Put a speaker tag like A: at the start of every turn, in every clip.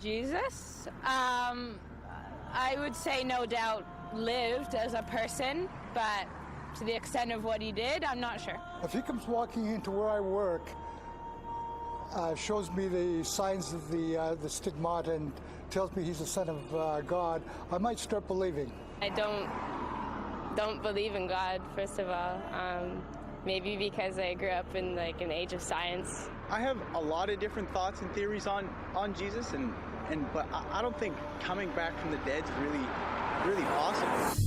A: Jesus? I would say no doubt lived as a person, but to the extent of what he did, I'm not sure.
B: If he comes walking into where I work, shows me the signs of the stigmata and tells me he's the Son of God, I might start believing.
C: I don't believe in God, first of all. Maybe because I grew up in like an age of science.
D: I have a lot of different thoughts and theories on Jesus, but I don't think coming back from the dead is really possible.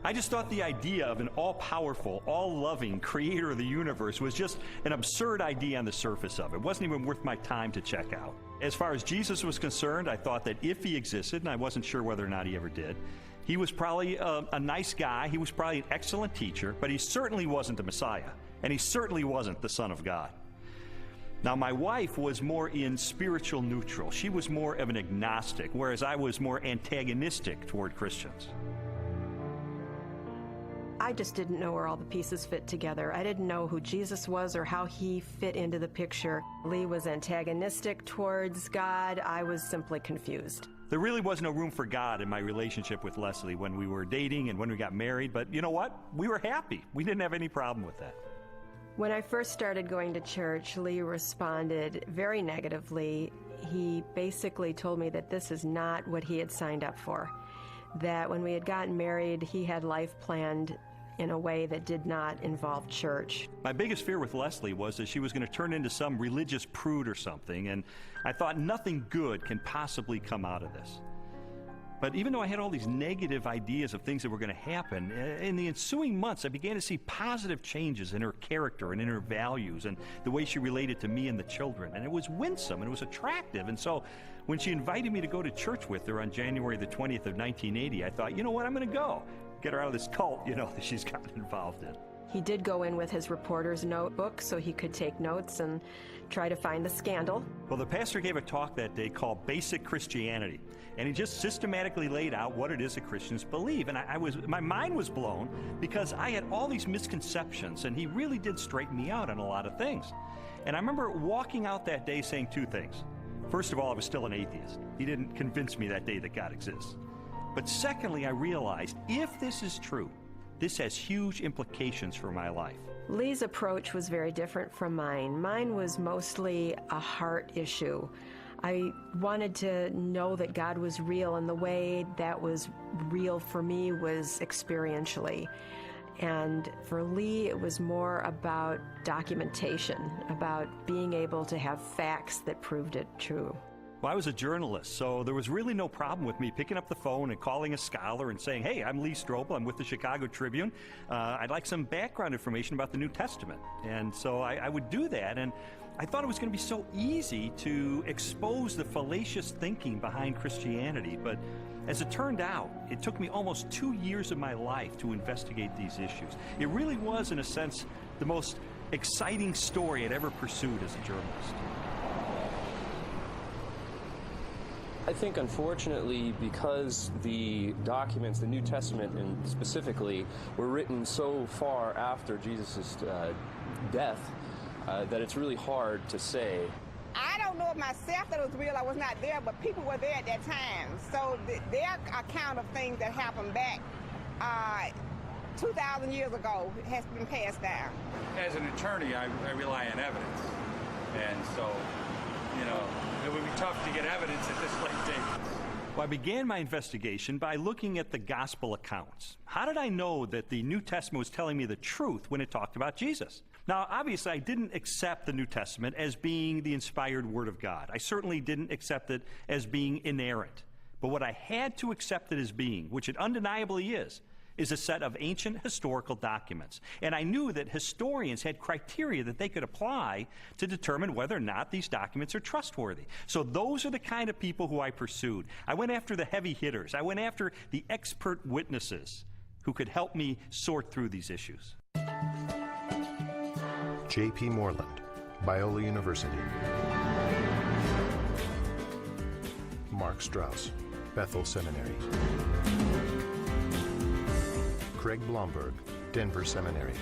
E: I just thought the idea of an all-powerful, all-loving creator of the universe was just an absurd idea on the surface of it. It wasn't even worth my time to check out. As far as Jesus was concerned, I thought that if he existed, and I wasn't sure whether or not he ever did, he was probably a nice guy, he was probably an excellent teacher, but he certainly wasn't the Messiah, and he certainly wasn't the Son of God. Now, my wife was more in spiritual neutral. She was more of an agnostic, whereas I was more antagonistic toward Christians.
F: I just didn't know where all the pieces fit together. I didn't know who Jesus was or how he fit into the picture. Lee was antagonistic towards God. I was simply confused.
E: There really was no room for God in my relationship with Leslie when we were dating and when we got married, but you know what? We were happy. We didn't have any problem with that.
F: When I first started going to church, Lee responded very negatively. He basically told me that this is not what he had signed up for, that when we had gotten married, he had life planned in a way that did not involve church.
E: My biggest fear with Leslie was that she was going to turn into some religious prude or something, and I thought nothing good can possibly come out of this. But even though I had all these negative ideas of things that were going to happen, in the ensuing months I began to see positive changes in her character and in her values and the way she related to me and the children. And it was winsome and it was attractive. And so when she invited me to go to church with her on January the 20th of 1980, I thought, you know what, I'm going to go. Get her out of this cult, you know, that she's gotten involved in.
F: He did go in with his reporter's notebook so he could take notes and try to find the scandal.
E: Well, the pastor gave a talk that day called Basic Christianity, and he just systematically laid out what it is that Christians believe. And my mind was blown because I had all these misconceptions, and he really did straighten me out on a lot of things. And I remember walking out that day saying two things. First of all, I was still an atheist. He didn't convince me that day that God exists. But secondly, I realized if this is true, this has huge implications for my life.
F: Lee's approach was very different from mine. Mine was mostly a heart issue. I wanted to know that God was real, and the way that was real for me was experientially. And for Lee, it was more about documentation, about being able to have facts that proved it true.
E: Well, I was a journalist, so there was really no problem with me picking up the phone and calling a scholar and saying, hey, I'm Lee Strobel, I'm with the Chicago Tribune. I'd like some background information about the New Testament. And so I would do that, and I thought it was going to be so easy to expose the fallacious thinking behind Christianity. But as it turned out, it took me almost 2 years of my life to investigate these issues. It really was, in a sense, the most exciting story I'd ever pursued as a journalist.
G: I think, unfortunately, because the documents, the New Testament and specifically, were written so far after Jesus' death, that it's really hard to say.
H: I don't know if myself that it was real, I was not there, but people were there at that time. So their account of things that happened back 2,000 years ago has been passed down.
I: As an attorney, I rely on evidence. And so, you know, it would be tough to get evidence at this late date.
E: Well, I began my investigation by looking at the gospel accounts. How did I know that the New Testament was telling me the truth when it talked about Jesus? Now, obviously, I didn't accept the New Testament as being the inspired Word of God. I certainly didn't accept it as being inerrant. But what I had to accept it as being, which it undeniably is a set of ancient historical documents. And I knew that historians had criteria that they could apply to determine whether or not these documents are trustworthy. So those are the kind of people who I pursued. I went after the heavy hitters. I went after the expert witnesses who could help me sort through these issues.
J: J.P. Moreland, Biola University. Mark Strauss, Bethel Seminary. Craig Blomberg, Denver Seminary.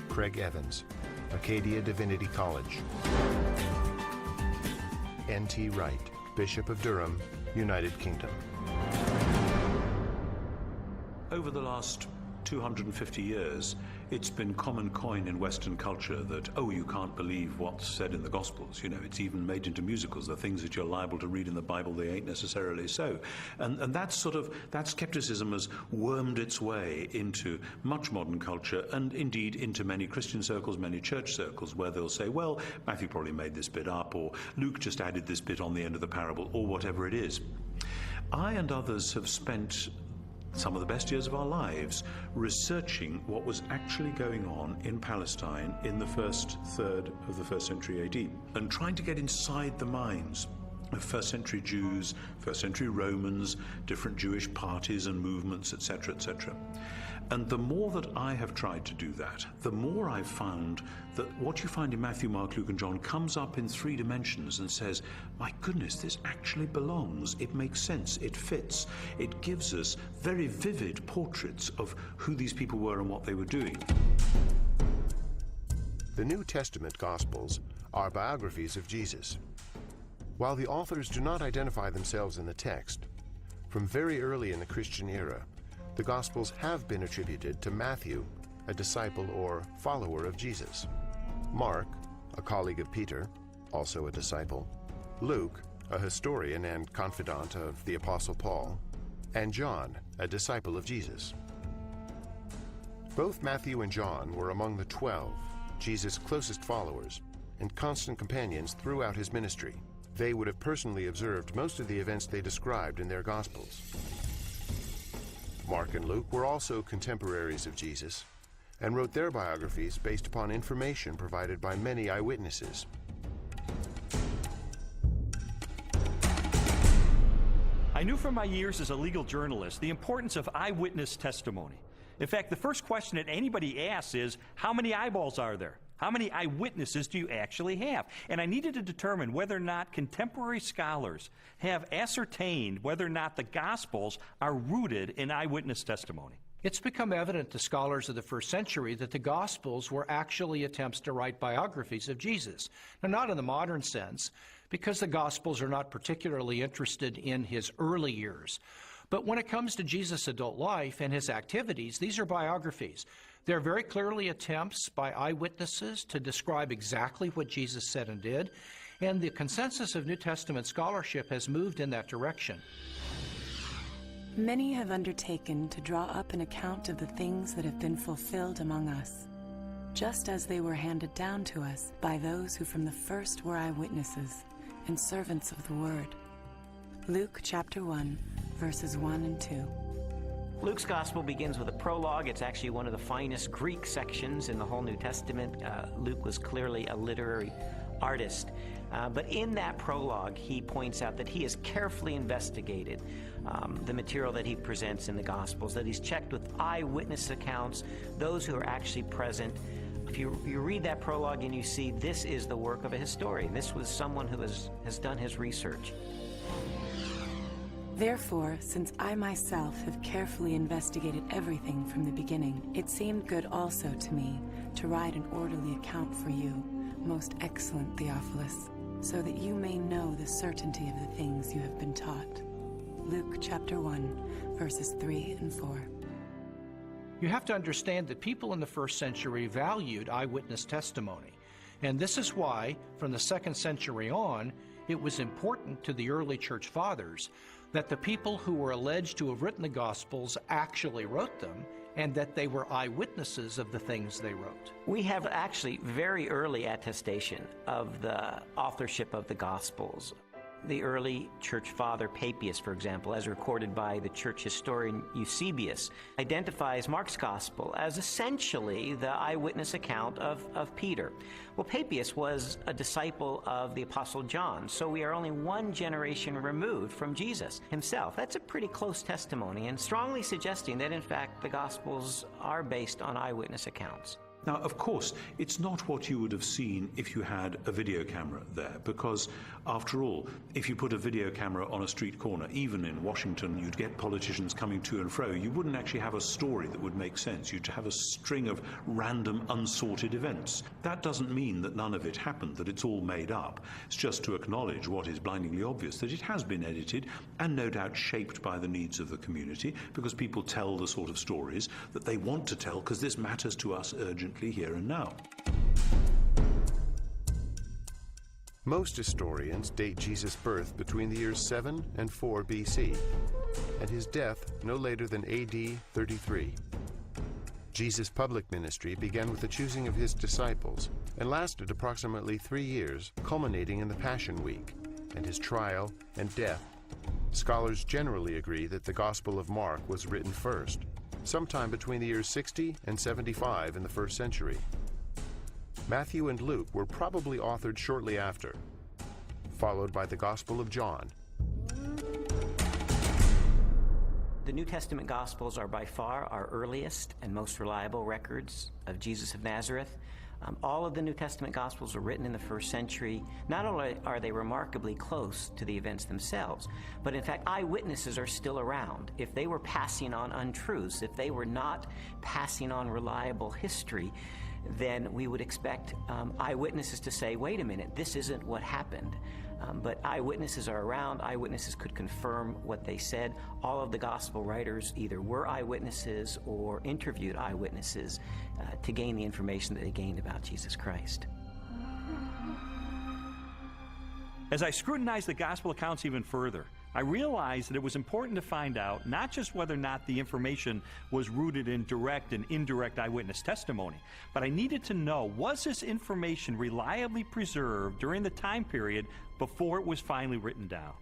J: Craig Evans, Acadia Divinity College. N.T. Wright, Bishop of Durham, United Kingdom.
K: Over the last 250 years, it's been common coin in Western culture that, oh, you can't believe what's said in the Gospels. You know, it's even made into musicals. The things that you're liable to read in the Bible, they ain't necessarily so. And that skepticism has wormed its way into much modern culture and indeed into many Christian circles, many church circles, where they'll say, well, Matthew probably made this bit up, or Luke just added this bit on the end of the parable, or whatever it is. I and others have spent some of the best years of our lives researching what was actually going on in Palestine in the first third of the 1st century AD, and trying to get inside the minds of first century Jews, first century Romans, different Jewish parties and movements, etc., etc. And the more that I have tried to do that, the more I've found that what you find in Matthew, Mark, Luke, and John comes up in 3 dimensions and says, my goodness, this actually belongs. It makes sense. It fits. It gives us very vivid portraits of who these people were and what they were doing.
J: The New Testament Gospels are biographies of Jesus. While the authors do not identify themselves in the text, from very early in the Christian era, the Gospels have been attributed to Matthew, a disciple or follower of Jesus; Mark, a colleague of Peter, also a disciple; Luke, a historian and confidant of the Apostle Paul; and John, a disciple of Jesus. Both Matthew and John were among the 12, Jesus' closest followers, and constant companions throughout his ministry. They would have personally observed most of the events they described in their Gospels. Mark and Luke were also contemporaries of Jesus and wrote their biographies based upon information provided by many eyewitnesses.
E: I knew from my years as a legal journalist the importance of eyewitness testimony. In fact, the first question that anybody asks is, how many eyeballs are there? How many eyewitnesses do you actually have? And I needed to determine whether or not contemporary scholars have ascertained whether or not the Gospels are rooted in eyewitness testimony.
L: It's become evident to scholars of the first century that the Gospels were actually attempts to write biographies of Jesus. Now, not in the modern sense, because the Gospels are not particularly interested in his early years. But when it comes to Jesus' adult life and his activities, these are biographies. They're very clearly attempts by eyewitnesses to describe exactly what Jesus said and did, and the consensus of New Testament scholarship has moved in that direction.
M: Many have undertaken to draw up an account of the things that have been fulfilled among us, just as they were handed down to us by those who from the first were eyewitnesses and servants of the Word. Luke chapter 1, verses 1 and 2.
N: Luke's Gospel begins with a prologue. It's actually one of the finest Greek sections in the whole New Testament. Luke was clearly a literary artist. But in that prologue, he points out that he has carefully investigated the material that he presents in the Gospels, that he's checked with eyewitness accounts, those who are actually present. If you read that prologue and you see this is the work of a historian, this was someone who has done his research.
M: Therefore, since I myself have carefully investigated everything from the beginning, it seemed good also to me to write an orderly account for you, most excellent Theophilus, so that you may know the certainty of the things you have been taught. Luke chapter 1, verses 3 and 4.
L: You have to understand that people in the first century valued eyewitness testimony. And this is why, from the 2nd century on, it was important to the early church fathers that the people who were alleged to have written the Gospels actually wrote them, and that they were eyewitnesses of the things they wrote.
N: We have actually very early attestation of the authorship of the Gospels. The early church father Papias, for example, as recorded by the church historian Eusebius, identifies Mark's Gospel as essentially the eyewitness account of Peter. Well, Papias was a disciple of the Apostle John, so we are only one generation removed from Jesus himself. That's a pretty close testimony, and strongly suggesting that, in fact, the Gospels are based on eyewitness accounts.
K: Now, of course, it's not what you would have seen if you had a video camera there, because, after all, if you put a video camera on a street corner, even in Washington, you'd get politicians coming to and fro. You wouldn't actually have a story that would make sense. You'd have a string of random, unsorted events. That doesn't mean that none of it happened, that it's all made up. It's just to acknowledge what is blindingly obvious, that it has been edited and no doubt shaped by the needs of the community, because people tell the sort of stories that they want to tell, because this matters to us urgently here and now.
J: Most historians date Jesus' birth between the years 7 and 4 BC, and his death no later than AD 33. Jesus' public ministry began with the choosing of his disciples and lasted approximately 3 years, culminating in the Passion Week and his trial and death. Scholars generally agree that the Gospel of Mark was written first, sometime between the years 60 and 75 in the 1st century. Matthew and Luke were probably authored shortly after, followed by the Gospel of John.
N: The New Testament Gospels are by far our earliest and most reliable records of Jesus of Nazareth. All of the New Testament Gospels were written in the 1st century. Not only are they remarkably close to the events themselves, but in fact eyewitnesses are still around. If they were passing on untruths, if they were not passing on reliable history, then we would expect eyewitnesses to say, wait a minute, this isn't what happened. But eyewitnesses are around. Eyewitnesses could confirm what they said. All of the gospel writers either were eyewitnesses or interviewed eyewitnesses to gain the information that they gained about Jesus Christ.
E: As I scrutinized the gospel accounts even further, I realized that it was important to find out not just whether or not the information was rooted in direct and indirect eyewitness testimony, but I needed to know, was this information reliably preserved during the time period before it was finally written down?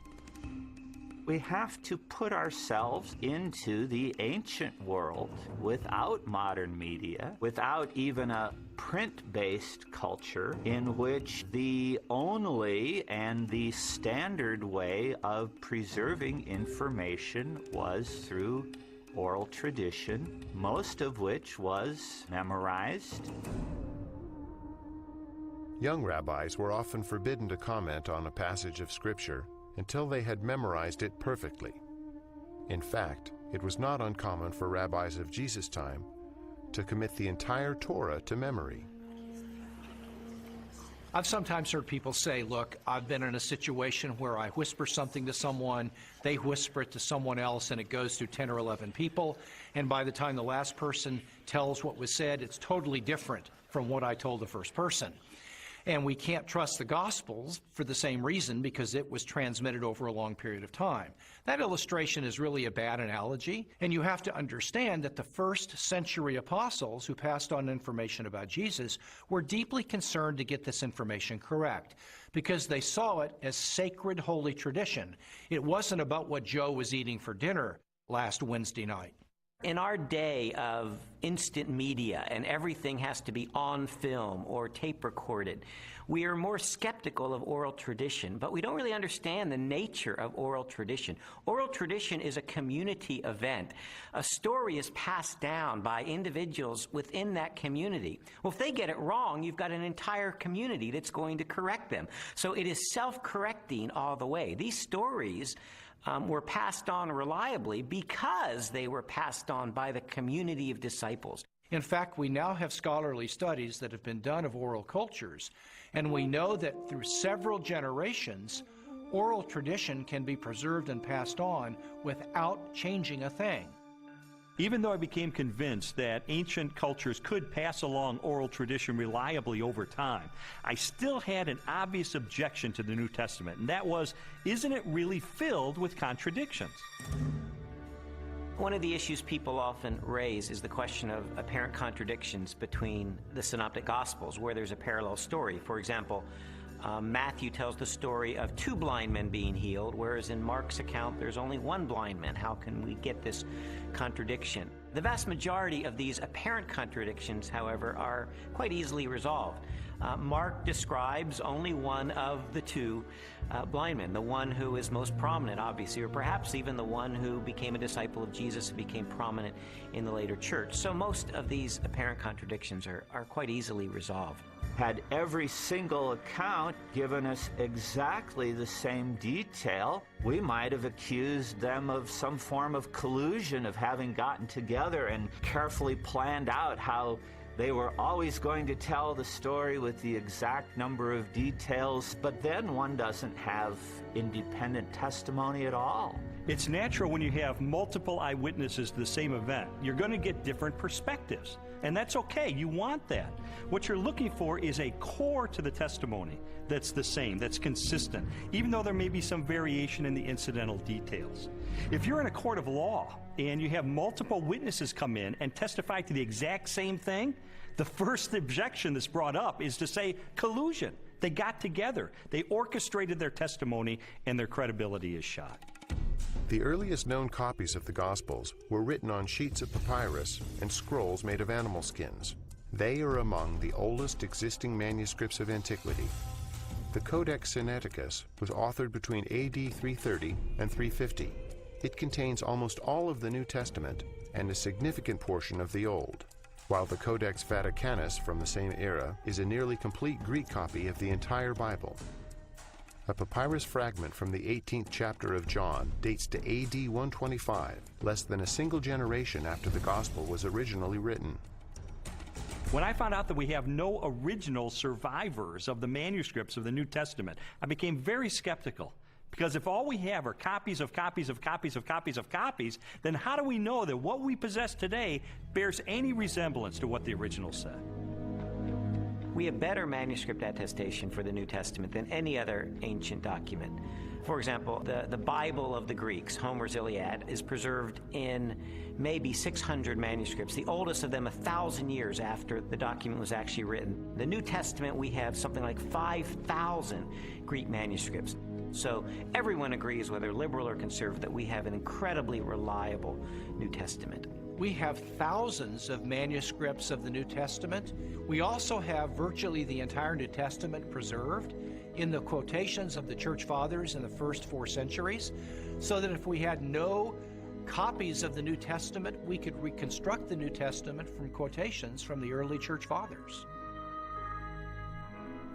O: We have to put ourselves into the ancient world without modern media, without even a print-based culture in which the only and the standard way of preserving information was through oral tradition, most of which was memorized.
J: Young rabbis were often forbidden to comment on a passage of Scripture until they had memorized it perfectly. In fact, it was not uncommon for rabbis of Jesus' time to commit the entire Torah to memory.
L: I've sometimes heard people say, look, I've been in a situation where I whisper something to someone, they whisper it to someone else, and it goes through 10 or 11 people, and by the time the last person tells what was said, it's totally different from what I told the first person. And we can't trust the Gospels for the same reason, because it was transmitted over a long period of time. That illustration is really a bad analogy, and you have to understand that the 1st century apostles who passed on information about Jesus were deeply concerned to get this information correct, because they saw it as sacred holy tradition. It wasn't about what Joe was eating for dinner last Wednesday night.
N: In our day of instant media and everything has to be on film or tape recorded, we are more skeptical of oral tradition, but we don't really understand the nature of oral tradition. Oral tradition is a community event. A story is passed down by individuals within that community. Well, if they get it wrong, you've got an entire community that's going to correct them. So it is self-correcting all the way. These stories were passed on reliably because they were passed on by the community of disciples.
L: In fact, we now have scholarly studies that have been done of oral cultures, and we know that through several generations, Oral tradition can be preserved and passed on without changing a thing.
E: Even though I became convinced that ancient cultures could pass along oral tradition reliably over time, I still had an obvious objection to the New Testament, and that was, isn't it really filled with contradictions?
N: One of the issues people often raise is the question of apparent contradictions between the Synoptic Gospels, where there's a parallel story. For example, Matthew tells the story of 2 blind men being healed, whereas in Mark's account there's only 1 blind man. How can we get this contradiction? The vast majority of these apparent contradictions, however, are quite easily resolved. Mark describes only one of the 2 blind men, the one who is most prominent, obviously, or perhaps even the one who became a disciple of Jesus and became prominent in the later church. So most of these apparent contradictions are quite easily resolved.
O: Had every single account given us exactly the same detail, we might have accused them of some form of collusion, of having gotten together and carefully planned out how they were always going to tell the story with the exact number of details, but then one doesn't have independent testimony at all.
E: It's natural when you have multiple eyewitnesses to the same event. You're going to get different perspectives, and that's okay. You want that. What you're looking for is a core to the testimony that's the same, that's consistent, even though there may be some variation in the incidental details. If you're in a court of law and you have multiple witnesses come in and testify to the exact same thing, the first objection that's brought up is to say collusion. They got together. They orchestrated their testimony, and their credibility is shot.
J: The earliest known copies of the Gospels were written on sheets of papyrus and scrolls made of animal skins. They are among the oldest existing manuscripts of antiquity. The Codex Sinaiticus was authored between AD 330 and 350. It contains almost all of the New Testament and a significant portion of the Old, while the Codex Vaticanus from the same era is a nearly complete Greek copy of the entire Bible. A papyrus fragment from the 18th chapter of John dates to AD 125, less than a single generation after the Gospel was originally written.
E: When I found out that we have no original survivors of the manuscripts of the New Testament, I became very skeptical. Because if all we have are copies of copies of copies of copies of copies, then how do we know that what we possess today bears any resemblance to what the original said?
N: We have better manuscript attestation for the New Testament than any other ancient document. For example, the Bible of the Greeks, Homer's Iliad, is preserved in maybe 600 manuscripts, the oldest of them 1,000 years after the document was actually written. The New Testament, we have something like 5,000 Greek manuscripts. So everyone agrees, whether liberal or conservative, that we have an incredibly reliable New Testament.
L: We have thousands of manuscripts of the New Testament. We also have virtually the entire New Testament preserved in the quotations of the Church Fathers in the first 4 centuries, so that if we had no copies of the New Testament, we could reconstruct the New Testament from quotations from the early Church Fathers.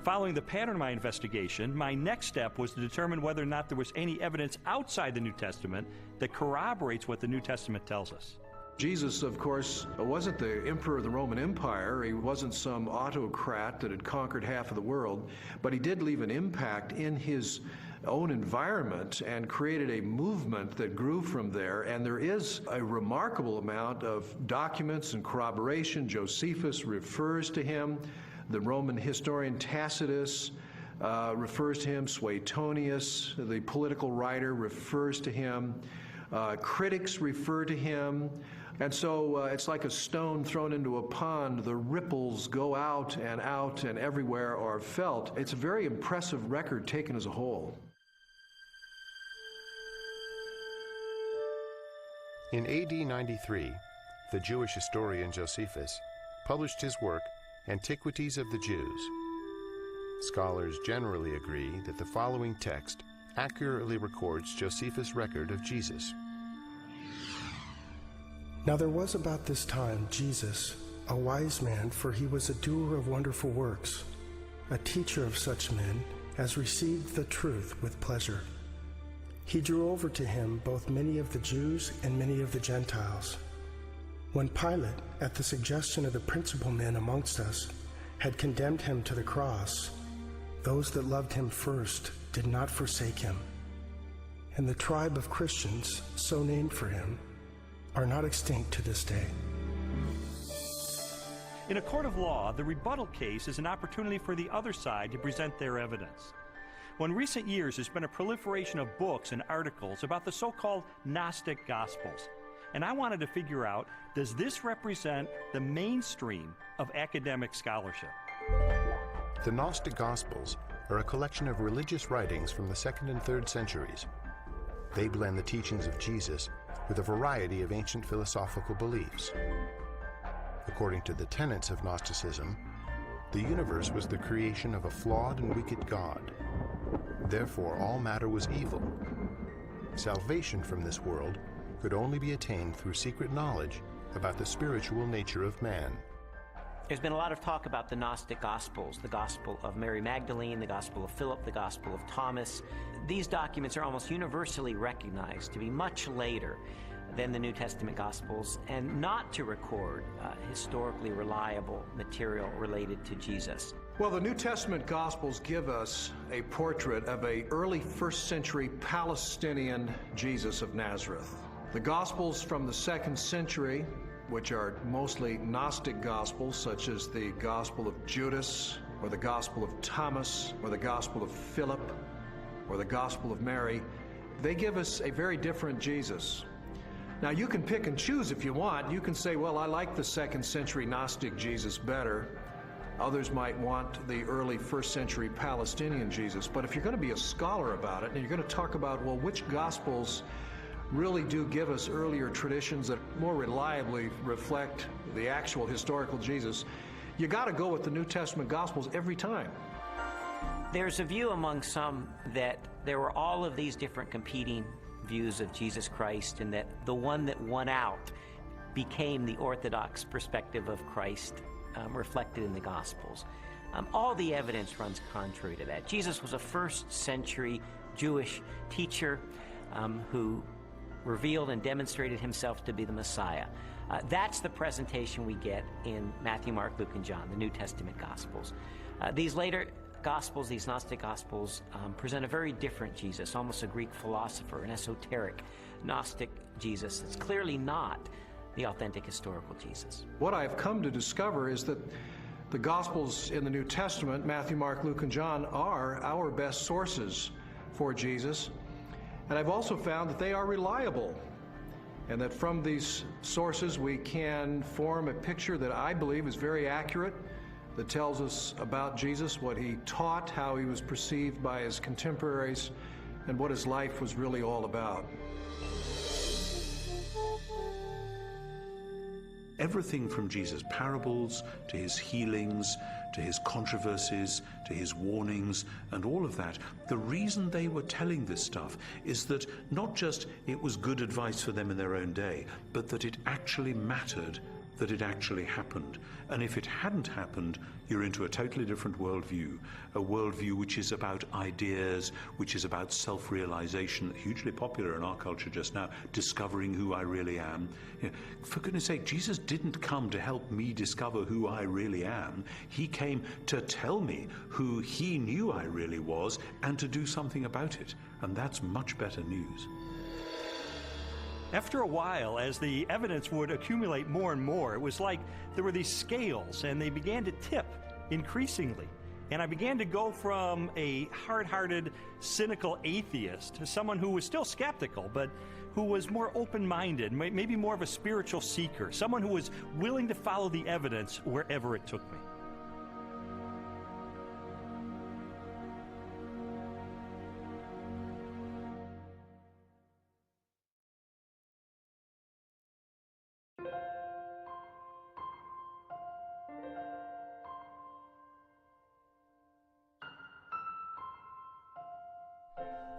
E: Following the pattern of my investigation, my next step was to determine whether or not there was any evidence outside the New Testament that corroborates what the New Testament tells us.
K: Jesus, of course, wasn't the emperor of the Roman Empire. He wasn't some autocrat that had conquered half of the world, but he did leave an impact in his own environment and created a movement that grew from there. And there is a remarkable amount of documents and corroboration. Josephus refers to him. The Roman historian Tacitus refers to him. Suetonius, the political writer, refers to him. Critics refer to him. And so it's like a stone thrown into a pond. The ripples go out and everywhere are felt. It's a very impressive record taken as a whole.
J: In AD 93, the Jewish historian Josephus published his work, Antiquities of the Jews. Scholars generally agree that the following text accurately records Josephus' record of Jesus.
P: Now there was about this time Jesus, a wise man, for he was a doer of wonderful works, a teacher of such men as received the truth with pleasure. He drew over to him both many of the Jews and many of the Gentiles. When Pilate, at the suggestion of the principal men amongst us, had condemned him to the cross, those that loved him first did not forsake him, and the tribe of Christians, so named for him, are not extinct to this day.
E: In a court of law, the rebuttal case is an opportunity for the other side to present their evidence. Well, in recent years, there's been a proliferation of books and articles about the so-called Gnostic Gospels. And I wanted to figure out, does this represent the mainstream of academic scholarship?
J: The Gnostic Gospels are a collection of religious writings from the 2nd and 3rd centuries. They blend the teachings of Jesus with a variety of ancient philosophical beliefs. According to the tenets of Gnosticism, the universe was the creation of a flawed and wicked God. Therefore, all matter was evil. Salvation from this world could only be attained through secret knowledge about the spiritual nature of man.
N: There's been a lot of talk about the Gnostic Gospels, the Gospel of Mary Magdalene, the Gospel of Philip, the Gospel of Thomas. These documents are almost universally recognized to be much later than the New Testament Gospels and not to record historically reliable material related to Jesus.
L: Well, the New Testament Gospels give us a portrait of an early 1st century Palestinian Jesus of Nazareth. The Gospels from the 2nd century, which are mostly Gnostic Gospels, such as the Gospel of Judas, or the Gospel of Thomas, or the Gospel of Philip, or the Gospel of Mary, they give us a very different Jesus. Now, you can pick and choose if you want. You can say, well, I like the 2nd century Gnostic Jesus better. Others might want the early 1st century Palestinian Jesus. But if you're going to be a scholar about it, and you're going to talk about, well, which Gospels really do give us earlier traditions that more reliably reflect the actual historical Jesus, you got to go with the New Testament Gospels every time.
N: There's a view among some that there were all of these different competing views of Jesus Christ, and that the one that won out became the orthodox perspective of Christ reflected in the Gospels. All the evidence runs contrary to that. Jesus was a 1st century Jewish teacher who revealed and demonstrated himself to be the Messiah. That's the presentation we get in Matthew, Mark, Luke, and John, the New Testament Gospels. These later Gospels, these Gnostic Gospels, present a very different Jesus, almost a Greek philosopher, an esoteric Gnostic Jesus. It's clearly not the authentic historical Jesus.
L: What I've come to discover is that the Gospels in the New Testament, Matthew, Mark, Luke, and John, are our best sources for Jesus. And I've also found that they are reliable, and that from these sources we can form a picture that I believe is very accurate, that tells us about Jesus, what he taught, how he was perceived by his contemporaries, and what his life was really all about.
K: Everything from Jesus' parables, to his healings, to his controversies, to his warnings, and all of that, the reason they were telling this stuff is that not just it was good advice for them in their own day, but that it actually mattered, that it actually happened. And if it hadn't happened, you're into a totally different worldview, a worldview which is about ideas, which is about self-realization, hugely popular in our culture just now, discovering who I really am. You know, for goodness sake, Jesus didn't come to help me discover who I really am. He came to tell me who he knew I really was and to do something about it. And that's much better news.
E: After a while, as the evidence would accumulate more and more, it was like there were these scales and they began to tip increasingly. And I began to go from a hard-hearted, cynical atheist to someone who was still skeptical, but who was more open-minded, maybe more of a spiritual seeker, someone who was willing to follow the evidence wherever it took me.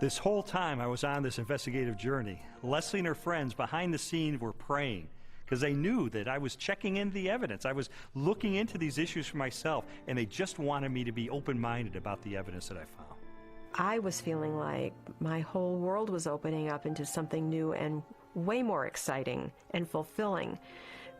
E: This whole time I was on this investigative journey, Leslie and her friends behind the scenes were praying because they knew that I was checking in the evidence. I was looking into these issues for myself, and they just wanted me to be open-minded about the evidence that I found.
F: I was feeling like my whole world was opening up into something new and way more exciting and fulfilling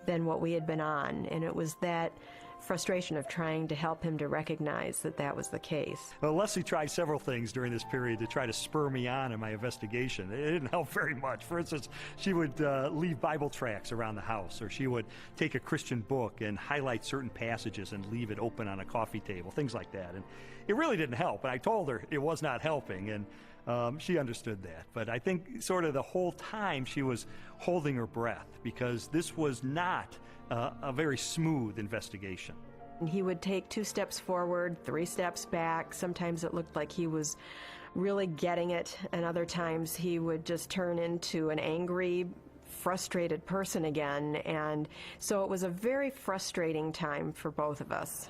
F: than what we had been on. And it was that frustration of trying to help him to recognize that that was the case.
E: Well, Leslie tried several things during this period to try to spur me on in my investigation. It didn't help very much. For instance, she would leave Bible tracts around the house, or she would take a Christian book and highlight certain passages and leave it open on a coffee table, things like that. And it really didn't help, and I told her it was not helping, and she understood that. But I think sort of the whole time she was holding her breath, because this was not a very smooth investigation.
F: He would take 2 steps forward, 3 steps back. Sometimes it looked like he was really getting it, and other times he would just turn into an angry, frustrated person again. And so it was a very frustrating time for both of us.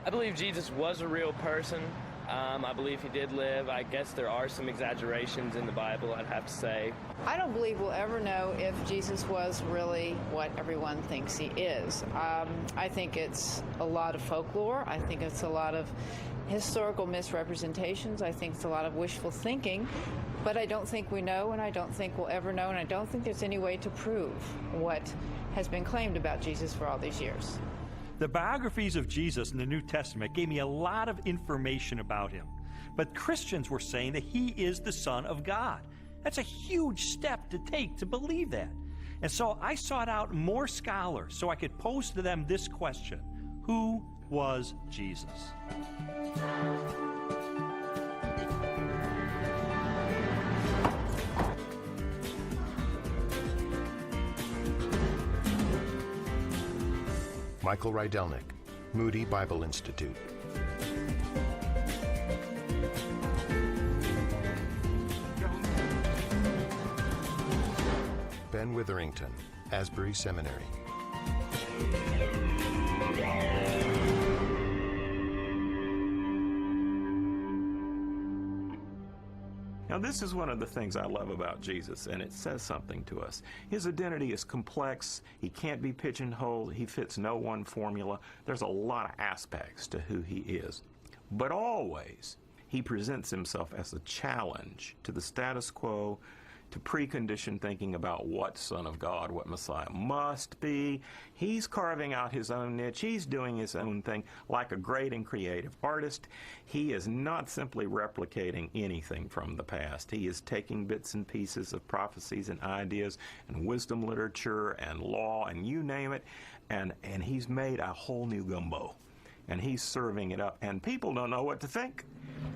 Q: I believe Jesus was a real person. I believe he did live. I guess there are some exaggerations in the Bible, I'd have to say.
R: I don't believe we'll ever know if Jesus was really what everyone thinks he is. I think it's a lot of folklore. I think it's a lot of historical misrepresentations. I think it's a lot of wishful thinking. But I don't think we know, and I don't think we'll ever know, and I don't think there's any way to prove what has been claimed about Jesus for all these years.
E: The biographies of Jesus in the New Testament gave me a lot of information about him. But Christians were saying that he is the Son of God. That's a huge step to take to believe that. And so I sought out more scholars so I could pose to them this question: who was Jesus?
J: Michael Rydelnik, Moody Bible Institute. Ben Witherington, Asbury Seminary.
S: Now, this is one of the things I love about Jesus, and it says something to us. His identity is complex. He can't be pigeonholed. He fits no one formula. There's a lot of aspects to who he is. But always, he presents himself as a challenge to the status quo, to preconditioned thinking about what Son of God, what Messiah must be. He's carving out his own niche. He's doing his own thing like a great and creative artist. He is not simply replicating anything from the past. He is taking bits and pieces of prophecies and ideas and wisdom literature and law and you name it, and he's made a whole new gumbo. And he's serving it up, and people don't know what to think.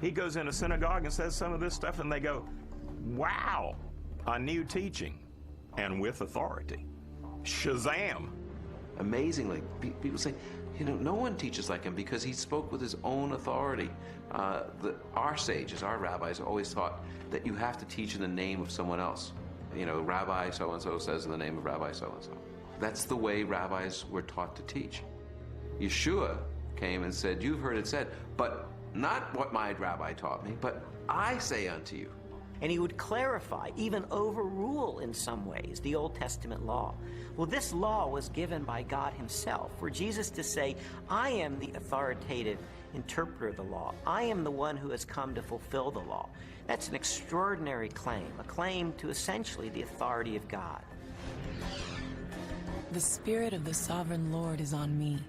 S: He goes in a synagogue and says some of this stuff, and they go, wow, a new teaching, and with authority. Shazam!
T: Amazingly, people say, no one teaches like him because he spoke with his own authority. Our sages, our rabbis, always taught that you have to teach in the name of someone else. Rabbi so-and-so says in the name of Rabbi so-and-so. That's the way rabbis were taught to teach. Yeshua came and said, you've heard it said, but not what my rabbi taught me, but I say unto you.
N: And he would clarify, even overrule in some ways, the Old Testament law. Well, this law was given by God himself, for Jesus to say, I am the authoritative interpreter of the law. I am the one who has come to fulfill the law. That's an extraordinary claim, a claim to essentially the authority of God.
M: The Spirit of the Sovereign Lord is on me,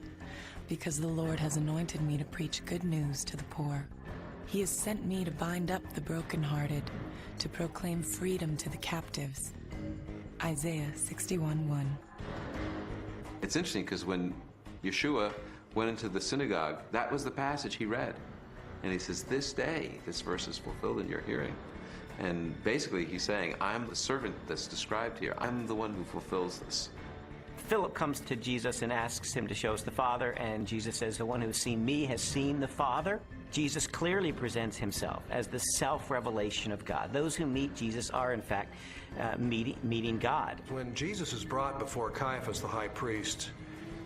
M: because the Lord has anointed me to preach good news to the poor. He has sent me to bind up the brokenhearted, to proclaim freedom to the captives. Isaiah 61:1.
T: It's interesting because when Yeshua went into the synagogue, that was the passage he read. And he says, this day, this verse is fulfilled in your hearing. And basically he's saying, I'm the servant that's described here. I'm the one who fulfills this.
N: Philip comes to Jesus and asks him to show us the Father, and Jesus says, the one who has seen me has seen the Father. Jesus clearly presents himself as the self-revelation of God. Those who meet Jesus are, in fact, meeting God.
L: When Jesus is brought before Caiaphas, the high priest,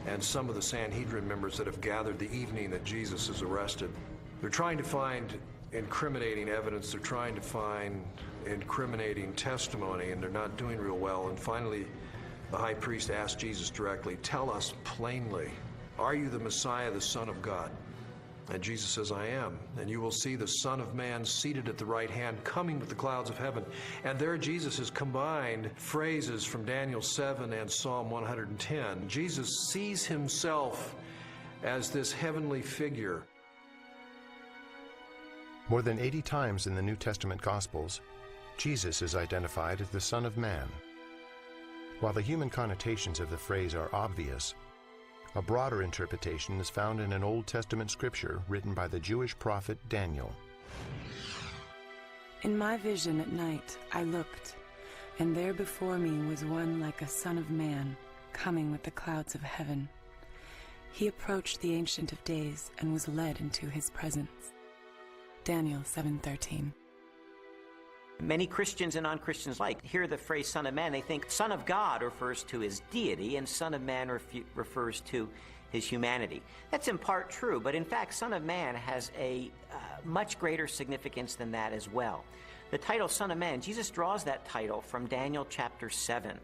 L: and some of the Sanhedrin members that have gathered the evening that Jesus is arrested, they're trying to find incriminating evidence, they're trying to find incriminating testimony, and they're not doing real well. And finally, the high priest asked Jesus directly, tell us plainly, are you the Messiah, the Son of God? And Jesus says, I am. And you will see the Son of Man seated at the right hand, coming with the clouds of heaven. And there Jesus has combined phrases from Daniel 7 and Psalm 110. Jesus sees himself
U: as this heavenly figure.
J: More than 80 times in the New Testament Gospels, Jesus is identified as the Son of Man. While the human connotations of the phrase are obvious, a broader interpretation is found in an Old Testament scripture written by the Jewish prophet Daniel.
M: In my vision at night I looked, and there before me was one like a son of man, coming with the clouds of heaven. He approached the Ancient of Days and was led into his presence. Daniel 7:13.
N: Many Christians and non-Christians hear the phrase Son of Man, they think Son of God refers to his deity and Son of Man refers to his humanity. That's in part true, but in fact Son of Man has a much greater significance than that as well. The title Son of Man, Jesus draws that title from Daniel chapter 7,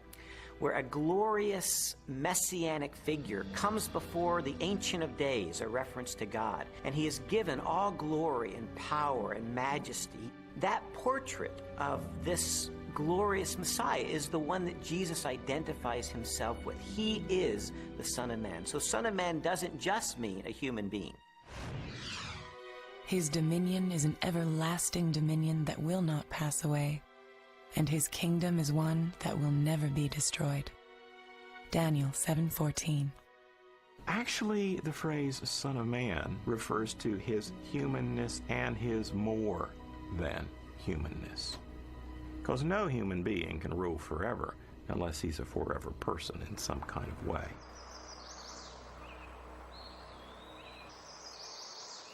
N: where a glorious messianic figure comes before the Ancient of Days, a reference to God, and he is given all glory and power and majesty. That portrait of this glorious Messiah is the one that Jesus identifies himself with. He is the Son of Man. So Son of Man doesn't just mean a human being.
M: His dominion is an everlasting dominion that will not pass away, and his kingdom is one that will never be destroyed. Daniel 7:14.
S: Actually, the phrase Son of Man refers to his humanness and his more than humanness. Because no human being can rule forever unless he's a forever person in some kind of way.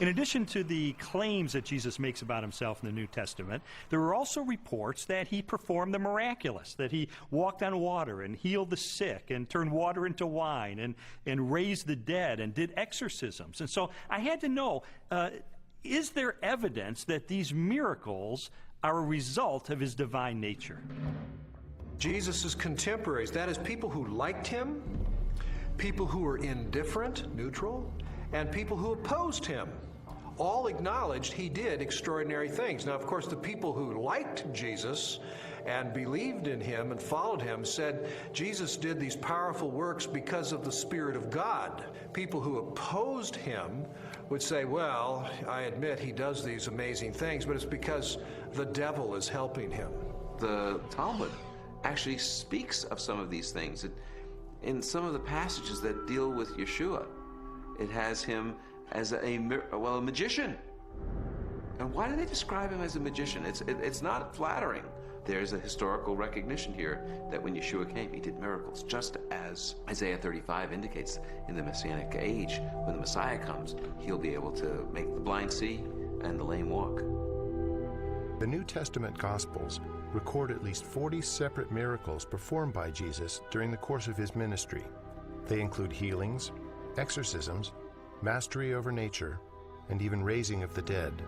E: In addition to the claims that Jesus makes about himself in the New Testament, there are also reports that he performed the miraculous, that he walked on water and healed the sick and turned water into wine and raised the dead and did exorcisms. And so I had to know, is there evidence that these miracles are a result of his divine nature?
U: Jesus' contemporaries, that is, people who liked him, people who were indifferent, neutral, and people who opposed him, all acknowledged he did extraordinary things. Now, of course, the people who liked Jesus and believed in him and followed him said Jesus did these powerful works because of the Spirit of God. People who opposed him would say, well, I admit he does these amazing things, but it's because the devil is helping him.
T: The Talmud actually speaks of some of these things. In some of the passages that deal with Yeshua, it has him as a magician. And why do they describe him as a magician? It's not flattering. There's a historical recognition here that when Yeshua came, he did miracles, just as Isaiah 35 indicates in the Messianic age. When the Messiah comes, he'll be able to make the blind see and the lame walk.
J: The New Testament Gospels record at least 40 separate miracles performed by Jesus during the course of his ministry. They include healings, exorcisms, mastery over nature, and even raising of the dead.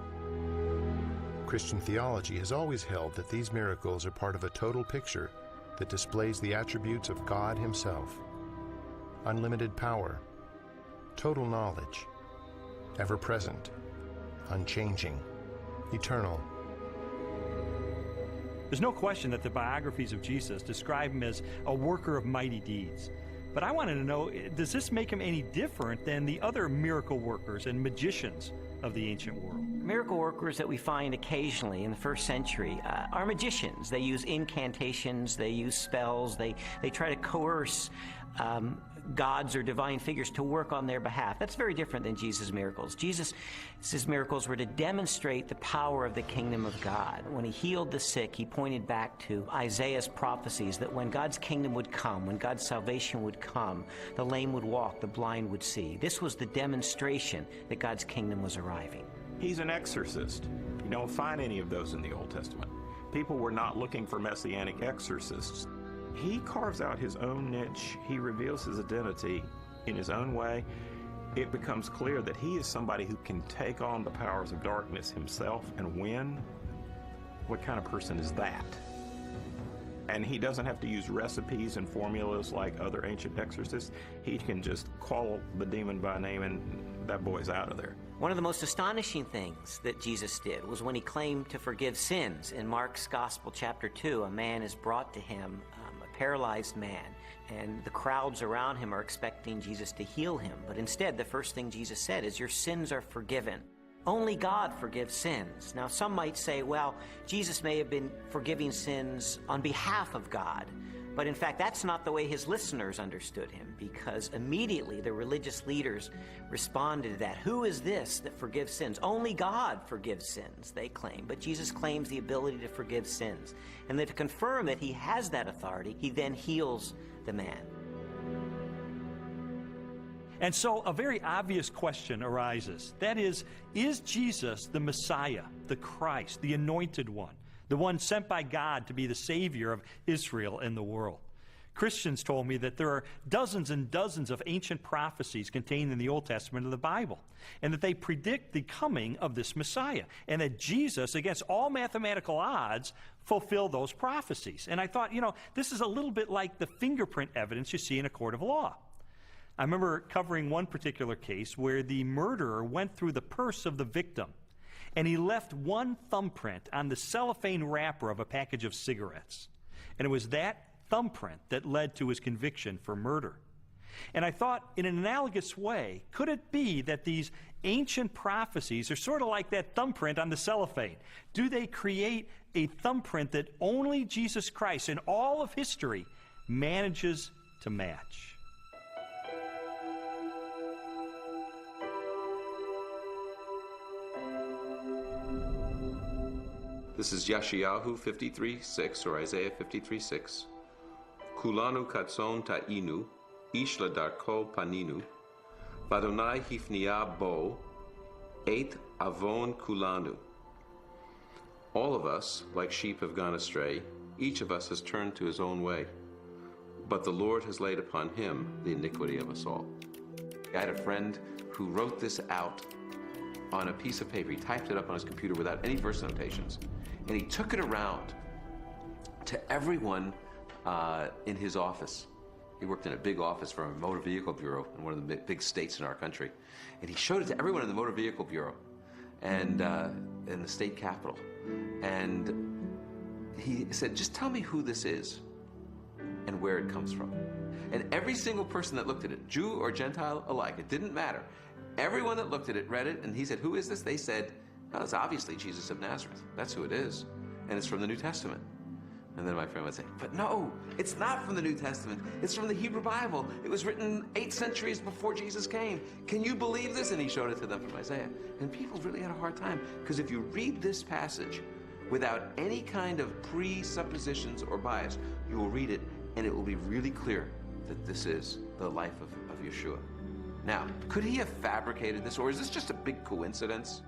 J: Christian theology has always held that these miracles are part of a total picture that displays the attributes of God himself: unlimited power, total knowledge, ever-present, unchanging, eternal.
E: There's no question that the biographies of Jesus describe him as a worker of mighty deeds. But I wanted to know, does this make him any different than the other miracle workers and magicians of the ancient world?
N: Miracle workers that we find occasionally in the first century are magicians. They use incantations, they use spells, they try to coerce gods or divine figures to work on their behalf. That's very different than Jesus' miracles. Jesus' miracles were to demonstrate the power of the kingdom of God. When he healed the sick, he pointed back to Isaiah's prophecies that when God's kingdom would come, when God's salvation would come, the lame would walk, the blind would see. This was the demonstration that God's kingdom was arriving.
S: He's an exorcist. You don't find any of those in the Old Testament. People were not looking for messianic exorcists. He carves out his own niche. He reveals his identity in his own way. It becomes clear that he is somebody who can take on the powers of darkness himself and win. What kind of person is that? And he doesn't have to use recipes and formulas like other ancient exorcists. He can just call the demon by name and that boy's out of there.
N: One of the most astonishing things that Jesus did was when he claimed to forgive sins. In Mark's Gospel, chapter 2, a man is brought to him, a paralyzed man, and the crowds around him are expecting Jesus to heal him. But instead, the first thing Jesus said is, your sins are forgiven. Only God forgives sins. Now, some might say, well, Jesus may have been forgiving sins on behalf of God. But in fact, that's not the way his listeners understood him, because immediately the religious leaders responded to that. Who is this that forgives sins? Only God forgives sins, they claim. But Jesus claims the ability to forgive sins. And then to confirm that he has that authority, he then heals the man.
E: And so a very obvious question arises. That is Jesus the Messiah, the Christ, the Anointed One, the one sent by God to be the Savior of Israel and the world? Christians told me that there are dozens and dozens of ancient prophecies contained in the Old Testament of the Bible, and that they predict the coming of this Messiah, and that Jesus, against all mathematical odds, fulfilled those prophecies. And I thought, this is a little bit like the fingerprint evidence you see in a court of law. I remember covering one particular case where the murderer went through the purse of the victim, and he left one thumbprint on the cellophane wrapper of a package of cigarettes. And it was that thumbprint that led to his conviction for murder. And I thought, in an analogous way, could it be that these ancient prophecies are sort of like that thumbprint on the cellophane? Do they create a thumbprint that only Jesus Christ in all of history manages to match?
T: This is Yeshayahu 53:6, or Isaiah 53:6. Kulanu katson ta'inu, ish ladarko paninu, vadonai hifnia bo, et avon kulanu. All of us, like sheep, have gone astray. Each of us has turned to his own way. But the Lord has laid upon him the iniquity of us all. I had a friend who wrote this out on a piece of paper. He typed it up on his computer without any verse notations. And he took it around to everyone in his office. He worked in a big office for a motor vehicle bureau in one of the big states in our country. And he showed it to everyone in the motor vehicle bureau and in the state capitol. And he said, just tell me who this is and where it comes from. And every single person that looked at it, Jew or Gentile alike, it didn't matter. Everyone that looked at it read it, and he said, who is this? They said, well, it's obviously Jesus of Nazareth. That's who it is. And it's from the New Testament. And then my friend would say, but no, it's not from the New Testament. It's from the Hebrew Bible. It was written 8 centuries before Jesus came. Can you believe this? And he showed it to them from Isaiah. And people really had a hard time, because if you read this passage without any kind of presuppositions or bias, you will read it, and it will be really clear that this is the life of Yeshua. Now, could he have fabricated this, or is this just a big coincidence?